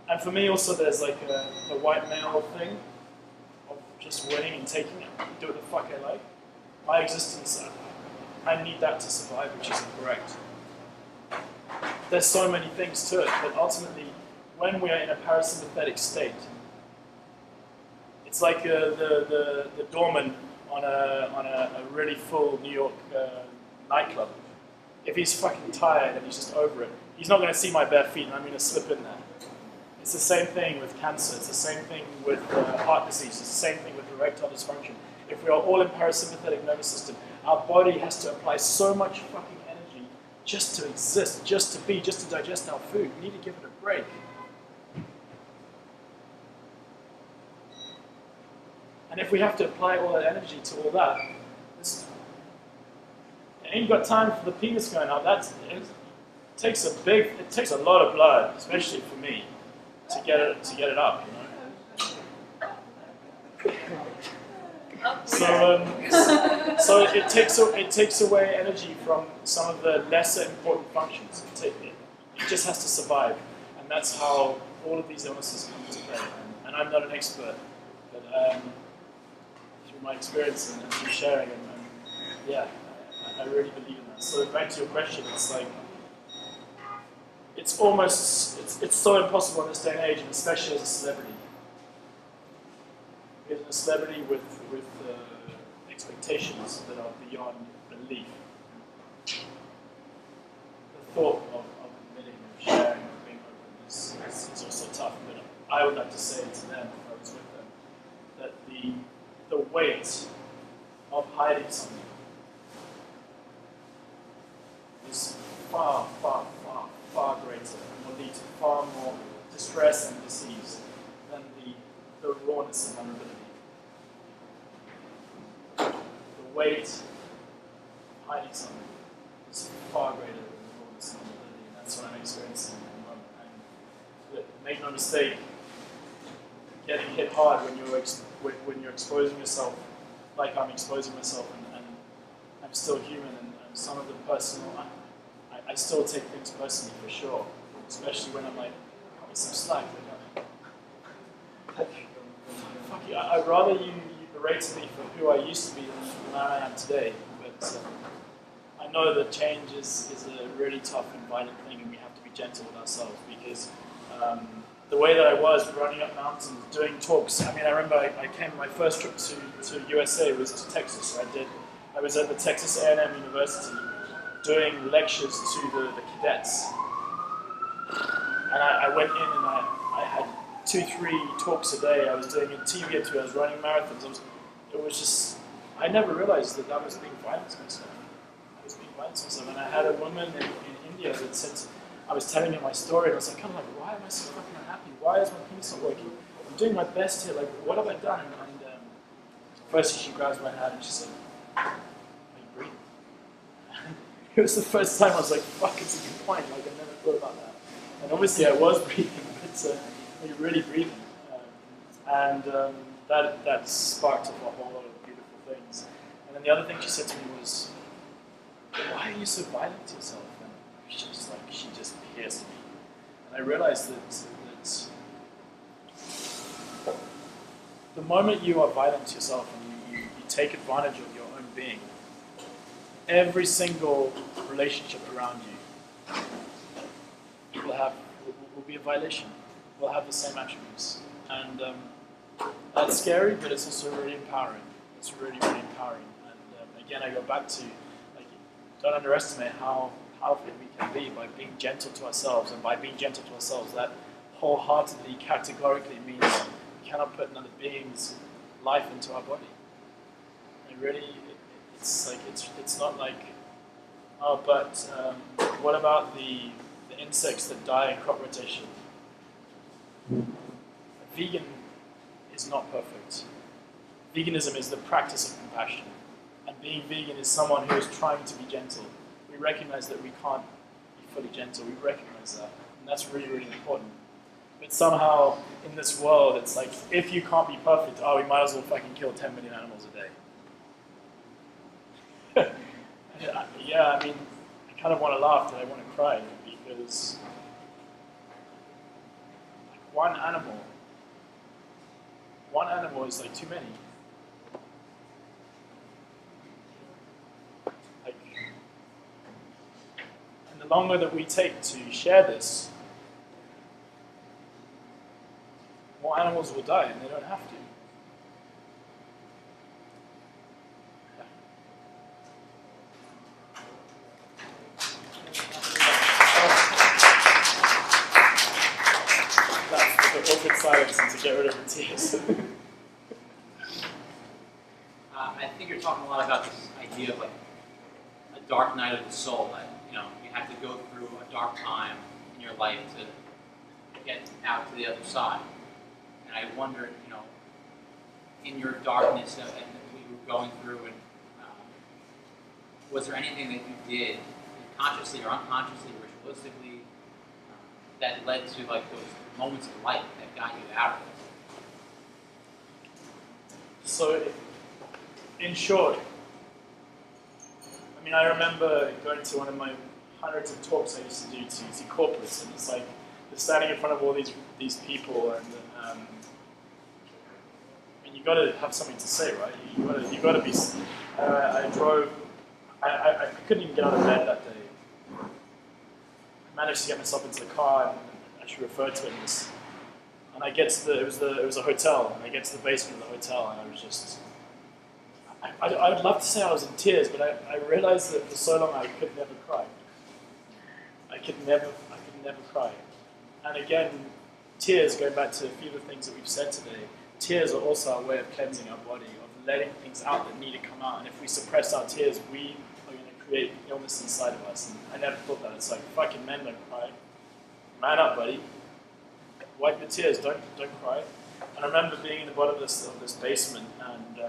And for me also there's like a white male thing of just winning and taking it, do what the fuck I like. My existence, I need that to survive, which isn't correct. There's so many things to it, but ultimately, when we are in a parasympathetic state, it's like the doorman on a really full New York nightclub. If he's fucking tired and he's just over it, he's not going to see my bare feet and I'm going to slip in there. It's the same thing with cancer, it's the same thing with heart disease, it's the same thing with erectile dysfunction. If we are all in parasympathetic nervous system, our body has to apply so much fucking energy just to exist, just to be, just to digest our food. We need to give it a break. And if we have to apply all that energy to all that, I ain't got time for the penis going up. It takes a lot of blood, especially for me, to get it up, you know. So it takes away energy from some of the lesser important functions. It just has to survive, and that's how all of these illnesses come to play. And I'm not an expert, but through my experience and through sharing, yeah, I really believe in that. So back to your question, it's like it's so impossible in this day and age, and especially as a celebrity. As a celebrity with expectations that are beyond belief. The thought of admitting, of sharing, of being open is also tough. But I would like to say to them, if I was with them, that the weight of hiding something is far, far, far, far greater and will lead to far more distress and disease than the rawness and vulnerability. The weight of hiding something is far greater than the rawness and vulnerability, and that's what I'm experiencing at the moment. And make no mistake, getting hit hard when you're exposing yourself, like I'm exposing myself, and I'm still human, and some of the personal, I still take things personally for sure, especially when I'm like, cut me some slack. Fuck you, I'd rather you berated me for who I used to be than I am today, but I know that change is a really tough and violent thing, and we have to be gentle with ourselves, because the way that I was running up mountains, doing talks, I mean, I remember I came, my first trip to USA was to Texas. I was at the Texas A&M University doing lectures to the cadets. And I went in and I had 2-3 talks a day. I was doing a TV interview, I was running marathons. It was just, I never realized that was being violent to myself. I was being violent to myself. And I had a woman in India that said, I was telling her my story, and I was like, kind of like, why am I so fucking unhappy? Why is my penis not working? I'm doing my best here, like, what have I done? And firstly, she grabs my hand and she said, are you breathing? It was the first time I was like, fuck, it's a good point. Like, I never thought about that. And obviously I was breathing, but are you really breathing? That sparked off a whole lot of beautiful things. And then the other thing she said to me was, why are you so violent to yourself? And she just pierced me. And I realized that the moment you are violent to yourself and you take advantage of your own being, every single relationship around you will be a violation, will have the same attributes. And that's scary, but it's also really empowering. It's really, really empowering. And again, I go back to, like, don't underestimate how powerful we can be by being gentle to ourselves. And by being gentle to ourselves, that wholeheartedly, categorically means we cannot put another being's life into our body. And really, it's not like, oh, but what about the insects that die in crop rotation? A vegan is not perfect. Veganism is the practice of compassion. And being vegan is someone who is trying to be gentle. We recognize that we can't be fully gentle. We recognize that. And that's really, really important. But somehow, in this world, it's like, if you can't be perfect, we might as well fucking kill 10 million animals a day. Yeah, I mean, I kind of want to laugh and I want to cry, because one animal is like too many. Like, and the longer that we take to share this, more animals will die, and they don't have to. That's the awkward silence and to get rid of the tears. I think you're talking a lot about this idea of like a dark night of the soul, that you have to go through a dark time in your life to get out to the other side. And I wonder, in your darkness and what you were going through, and was there anything that you did, consciously or unconsciously, ritualistically, that led to like those moments of light that got you out of it? So, in short, I mean, I remember going to one of my hundreds of talks I used to do to corporates, and it's like they're standing in front of all these people, and you got to have something to say, right? You got to be. I drove. I couldn't even get out of bed that day. I managed to get myself into the car and actually referred to it as. And I get to it was a hotel, and I get to the basement of the hotel, and I was just. I'd love to say I was in tears, but I realized that for so long I could never cry. I could never cry. And again, tears, going back to a few of the things that we've said today, tears are also our way of cleansing our body, of letting things out that need to come out. And if we suppress our tears, we are going to create illness inside of us. And I never thought that. It's like, fucking men don't cry. Man up, buddy. Wipe your tears, don't cry. And I remember being in the bottom of this basement, and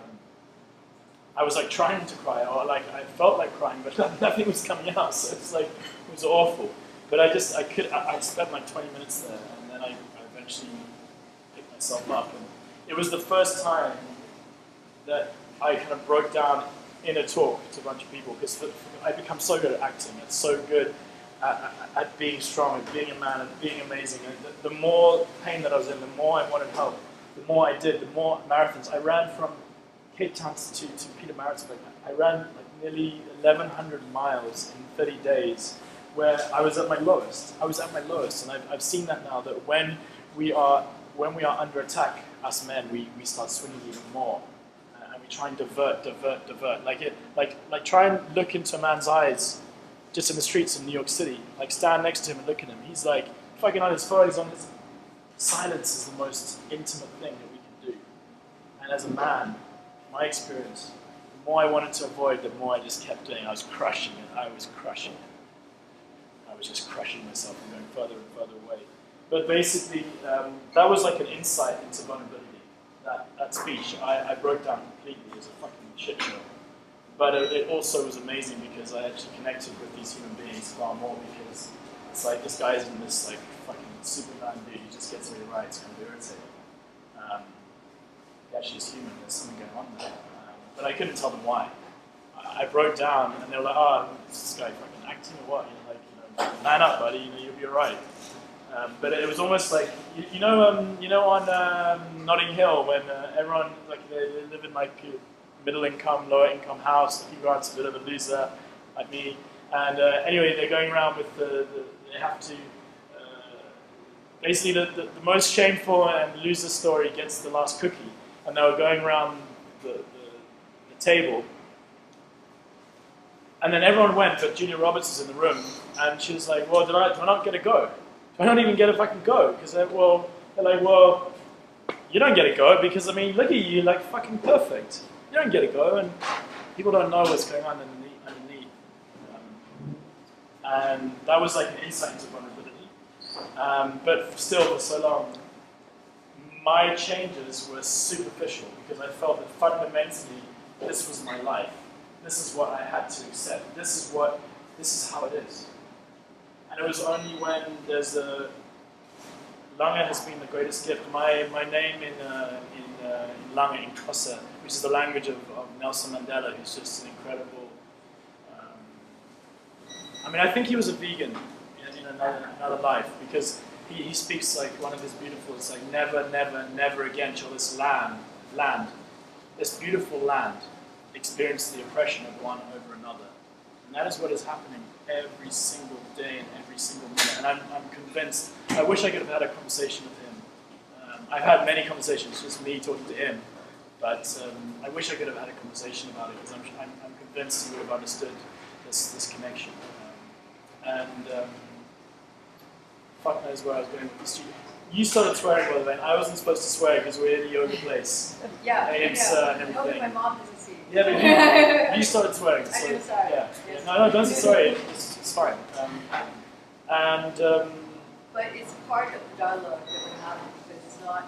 I was like trying to cry, or like I felt like crying, but nothing was coming out. So it's like, it was awful. But I spent like 20 minutes there, and then I eventually picked myself up. And it was the first time that I kind of broke down in a talk to a bunch of people, because I become so good at acting. It's so good at being strong, at being a man, at being amazing. And the more pain that I was in, the more I wanted help. The more I did, the more marathons. I ran from Cape Town to Peter Maritzburg. I ran like nearly 1,100 miles in 30 days, where I was at my lowest. And I've seen that now, that when we are under attack, us men, we start swinging even more, and we try and divert. Like try and look into a man's eyes, just in the streets of New York City. Like stand next to him and look at him. He's like fucking on his phone. He's on his. Silence is the most intimate thing that we can do. And as a man, my experience, the more I wanted to avoid, the more I just kept doing. I was crushing it. I was just crushing myself and going further and further away. But basically, that was like an insight into vulnerability. That speech, I broke down completely. It was a fucking shit show. But it also was amazing because I actually connected with these human beings far more, because it's like this guy isn't this like fucking Superman dude. He just gets me right. It's kind of irritating. He actually is human. There's something going on there. But I couldn't tell them why. I broke down, and they were like, "Oh, is this guy fucking acting or what?" Man up, buddy. You'll be alright. But it was almost like you know on Notting Hill when everyone like they live in like a middle income, lower income house. The people aren't a bit of a loser like me. And anyway, they're going around with they have to basically the most shameful and loser story gets the last cookie. And they were going around the table. And then everyone went, but Julia Roberts was in the room, and she was like, "Well, do I not get a go? Do I not even get a fucking go?" Because they're like, "Well, you don't get a go because I mean, look at you, you're like fucking perfect. You don't get a go, and people don't know what's going on underneath." And that was like an insight into vulnerability. But still, for so long, my changes were superficial because I felt that fundamentally this was my life. This is what I had to accept. This is how it is. And it was only when there's a Lange has been the greatest gift. My name in Lange, in Xhosa, which is the language of Nelson Mandela, who's just an incredible. I mean, I think he was a vegan in another life, because he speaks like one of his beautiful. It's like never, never, never again shall this this beautiful land, experience the oppression of one over another. And that is what is happening every single day and every single minute. And I'm convinced, I wish I could have had a conversation with him. I've had many conversations, just me talking to him. But I wish I could have had a conversation about it, because I'm convinced he would have understood this connection. Fuck knows where I was going with this. You started swearing, by the way, and I wasn't supposed to swear because we're in a yoga place. Yeah, And everything. my mom doesn't see. Yeah, but you started swearing. So, I do, sorry. Yeah. Yes. No, don't say sorry. It's fine. But it's part of the dialogue that we're having, because it's not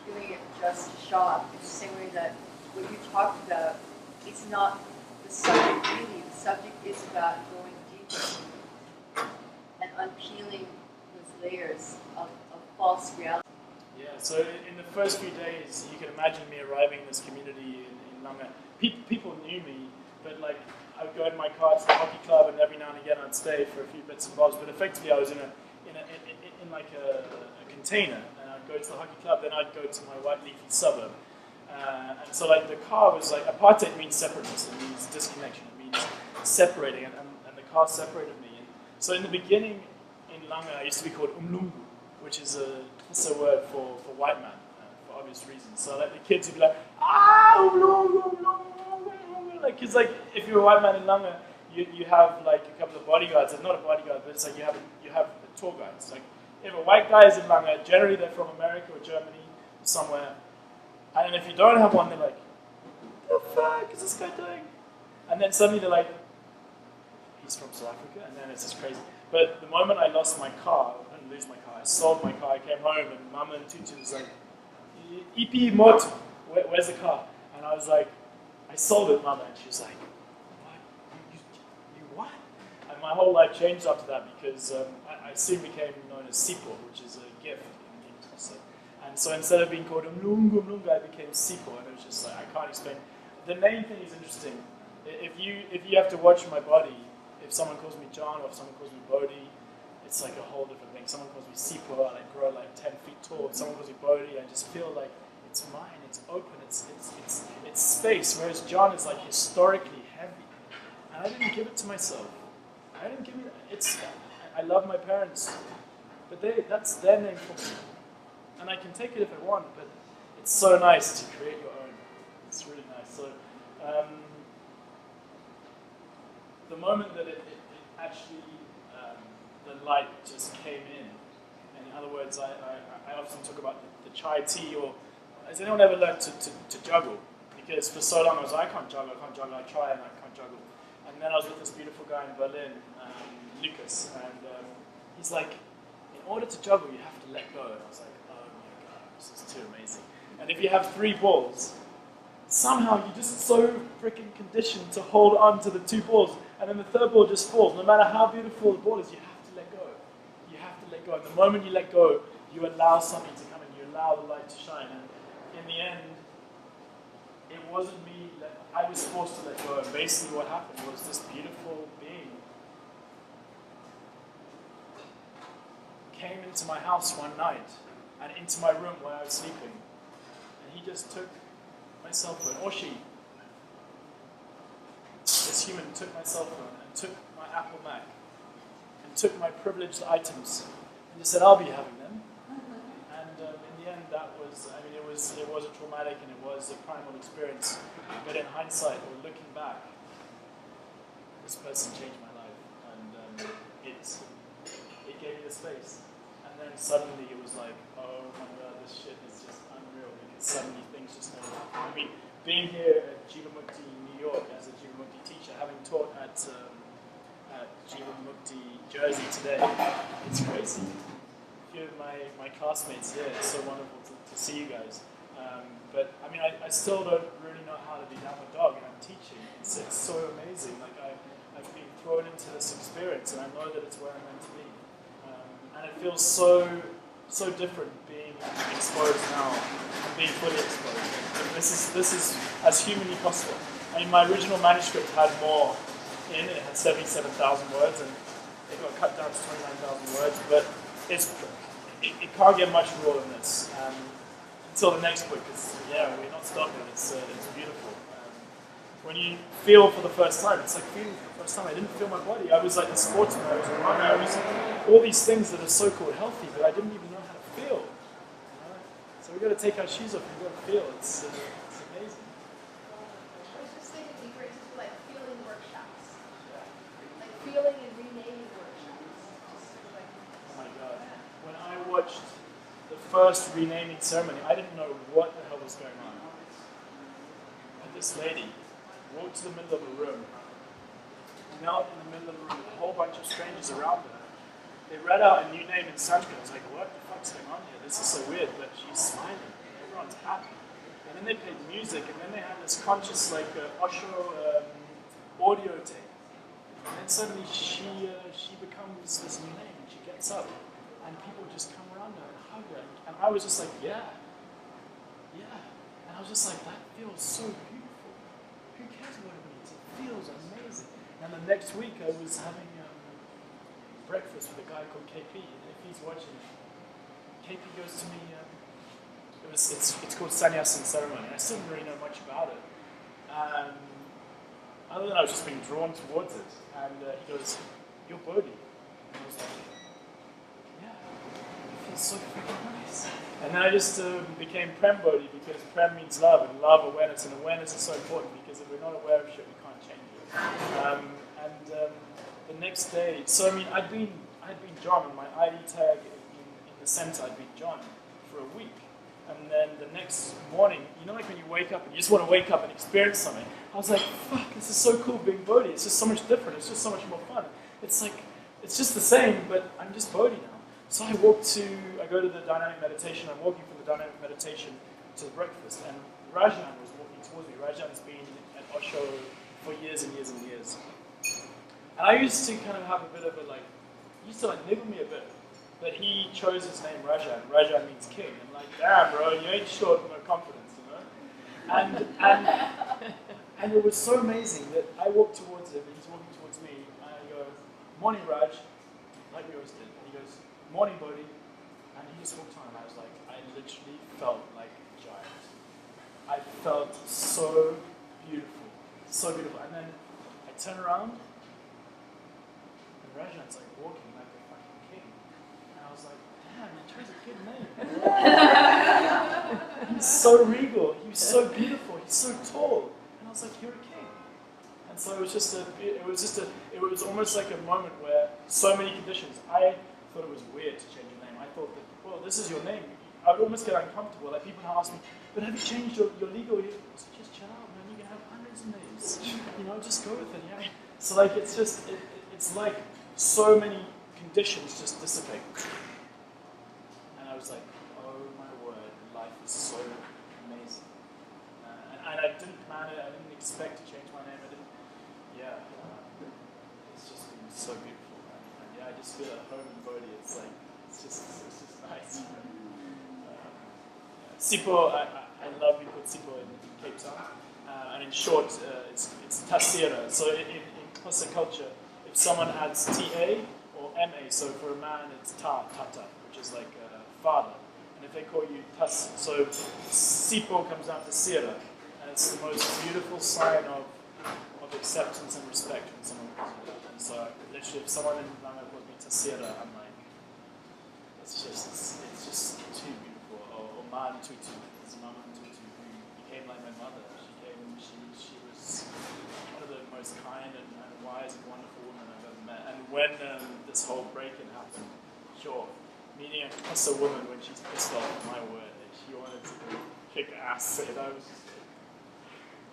doing it just to show up. It's the same way that what you talked about, it's not the subject really. The subject is about going deeper and unpeeling those layers of false reality. Yeah, so in the first few days, you can imagine me arriving in this community in Lange. People knew me, but like I would go in my car to the hockey club, and every now and again I'd stay for a few bits and bobs. But effectively, I was in like a container, and I'd go to the hockey club, then I'd go to my white leafy suburb. And so like the car was like, apartheid means separateness, it means disconnection, it means separating, and the car separated me. And so in the beginning in Lange, I used to be called Umlungu, which is a word for white man, for obvious reasons. So like the kids would be like, Umlungu, Umlungu, Umlungu. Like, cause like if you're a white man in Lange, you have like a couple of bodyguards, and not a bodyguard, but it's like you have a tour guide. It's like if a white guy is in Lange, generally they're from America or Germany, somewhere. And if you don't have one, they're like, what the fuck is this guy doing? And then suddenly they're like, he's from South Africa, and then it's just crazy. But the moment I lost my car, I didn't lose my car, I sold my car, I came home, and Mama and Tutu was like, Ipi motu, where's the car? And I was like, I sold it, Mama, and she was like, what? You what? And my whole life changed after that, because I soon became known as Sipo, which is a gift in Xhosa. And so instead of being called Umlungu, I became Sipo, and it was just like, I can't explain. The name thing is interesting. If you have to watch my body, if someone calls me John or if someone calls me Bodhi, it's like a whole different thing. Someone calls me Sipo, I like grow like 10 feet tall. If someone calls me Bodhi, I just feel like it's mine, it's open, it's space. Whereas John is like historically heavy. And I didn't give it to myself. I didn't give it, I love my parents, but that's their name for me. And I can take it if I want, but it's so nice to create your own. It's really nice. So the moment that it actually, the light just came in other words, I often talk about the chai tea, or has anyone ever learned to juggle? Because for so long I was like, I can't juggle, I try and I can't juggle. And then I was with this beautiful guy in Berlin, Lucas, and he's like, in order to juggle you have to let go. And I was like, this is too amazing. And if you have 3 balls, somehow you're just so freaking conditioned to hold on to the 2 balls, and then the 3rd ball just falls. No matter how beautiful the ball is, you have to let go. You have to let go. And the moment you let go, you allow something to come in, you allow the light to shine. And in the end, it wasn't me, I was forced to let go. And basically what happened was this beautiful being came into my house one night, and into my room where I was sleeping, and he just took my cell phone, or she, this human took my cell phone and took my Apple Mac and took my privileged items and just said, I'll be having them. And in the end, that was, I mean, it was a traumatic and it was a primal experience, but in hindsight, or looking back, this person changed my life, and it gave me the space. And then suddenly it was like, oh my god, this shit is just unreal, because suddenly things just started happening. I mean, being here at Jiva Mukti, New York, as a Jiva Mukti teacher, having taught at Jiva Mukti, Jersey today, it's crazy. A few of my classmates here, it's so wonderful to see you guys. But I mean, I still don't really know how to be down with dog, and I'm teaching. It's so amazing. Like I've been thrown into this experience, and I know that it's where I'm meant to be. And it feels so different being exposed now and being fully exposed. And this is as humanly possible. I mean, my original manuscript had more in it. It had 77,000 words, and it got cut down to 29,000 words. But it can't get much rawer than this until the next book. We're not stopping. It's beautiful. When you feel for the first time, it's like feeling for the first time. I didn't feel my body. I was like a sportsman, I was a runner, I was all these things that are so-called healthy, but I didn't even know how to feel. So we've got to take our shoes off and we've got to feel. It's amazing. I was just thinking it'd be great to do like feeling workshops. Like feeling and renaming workshops. Oh my god. When I watched the first renaming ceremony, I didn't know what the hell was going on. And this lady walked to the middle of the room, knelt in the middle of the room with a whole bunch of strangers around her. They read out a new name in Sanskrit. I was like, what the fuck's going on here? This is so weird, but she's smiling. Everyone's happy. And then they played music, and then they had this conscious, like, Osho audio tape. And then suddenly she becomes this new name, and she gets up, and people just come around her and hug her. And I was just like, yeah. And I was just like, that feels so beautiful. who cares what it means? It feels amazing. And the next week I was having breakfast with a guy called KP, and if he's watching, KP goes to me, it's called Sannyasin ceremony. I still didn't really know much about it. Other than I was just being drawn towards it. And he goes, "You're Bodhi." And I was like, "Yeah, it feels so freaking nice." And then I just became Prem Bodhi because Prem means love, and love awareness, and awareness is so important because if we're not aware of shit, we can't change it. The next day, so I mean, I'd been John, and my ID tag in the center, I'd been John for a week. And then the next morning, you know, like when you wake up and you just want to wake up and experience something. I was like, fuck, this is so cool being Bodhi. It's just so much different. It's just so much more fun. It's like, it's just the same, but I'm just Bodhi now. So I go to the dynamic meditation. I'm walking from the dynamic meditation to the breakfast. And Rajan was walking towards me. Rajan has been at Osho for years and years and years. And I used to kind of have a bit of a he used to niggle me a bit. But he chose his name Rajan. Rajan means king. I'm like, damn, bro, you ain't short of no confidence, you know? And it was so amazing that I walked towards him, and he's walking towards me, and I go, "Morning, Raj," like we always did. And he goes, "Morning, Bodhi," and he just walked on, and I was like, I literally felt like a giant. I felt so beautiful, so beautiful. And then I turn around, and Rajan's like walking like a fucking king. I was like, damn, you chose a good name. He's so regal, he was so beautiful, he's so tall. And I was like, you're a king. And so it was almost like a moment where so many conditions, I thought it was weird to change your name. I thought that, well, this is your name. I would almost get uncomfortable. Like people ask me, but have you changed your legal? I said, just chill out, man, you can have hundreds of names. You know, just go with it, yeah. So like, it's just, it's like so many conditions just dissipate. And I was like, oh my word, life is so amazing. And I didn't plan it, I didn't expect to change my name, it's just been so beautiful. And yeah, I just feel at home in Bodhi, it's just nice. Sipo, I love we put Sipo in Cape Town. And in short, it's Tasira. So in Xhosa culture, if someone adds TA, or MA, so for a man it's Tata, which is like father. And if they call you Tas, so Sipo comes down to Sira, and it's the most beautiful sign of acceptance and respect when someone calls you that. And so literally if someone in Lama calls me Tasira, I'm like, it's just too beautiful. Or Man Tutu, it's Mama Tutu, who became like my mother. She was one of the most kind and wise and wonderful women I've ever met. And when this whole break-in happened, sure, meeting a Xhosa woman when she's pissed off, my word, she wanted to kick ass, you know.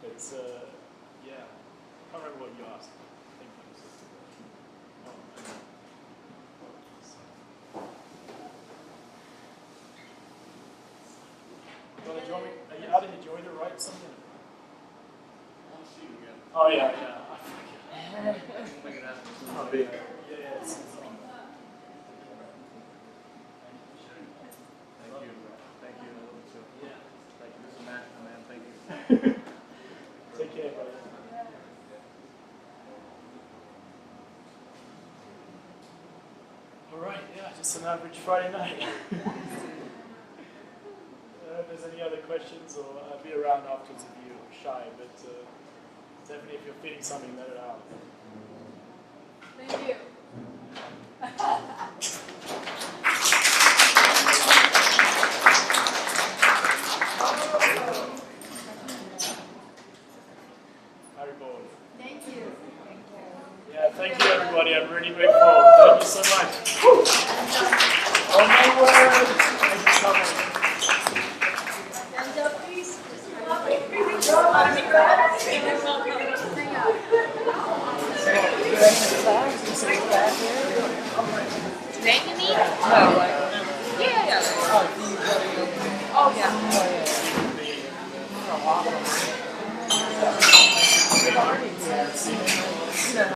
It's yeah. I can't remember what you asked. I think that was it. Well, do you want me, are you out of here? Do you want me to write something? Oh yeah. How big? Yeah, it's on. Thank you. Thank you. Yeah. Thank you, Mr. Man. Thank you. Take care, brother. All right, yeah, just an average Friday night. I don't know if there's any other questions, or I'll be around afterwards if you're shy, but definitely if you're feeling something, let it out. Thank you. Haribol. Thank you. Yeah, thank you everybody. I'm really grateful. Thank you so much. Oh my word! Thank you so much. And please, hang out. Making me? No.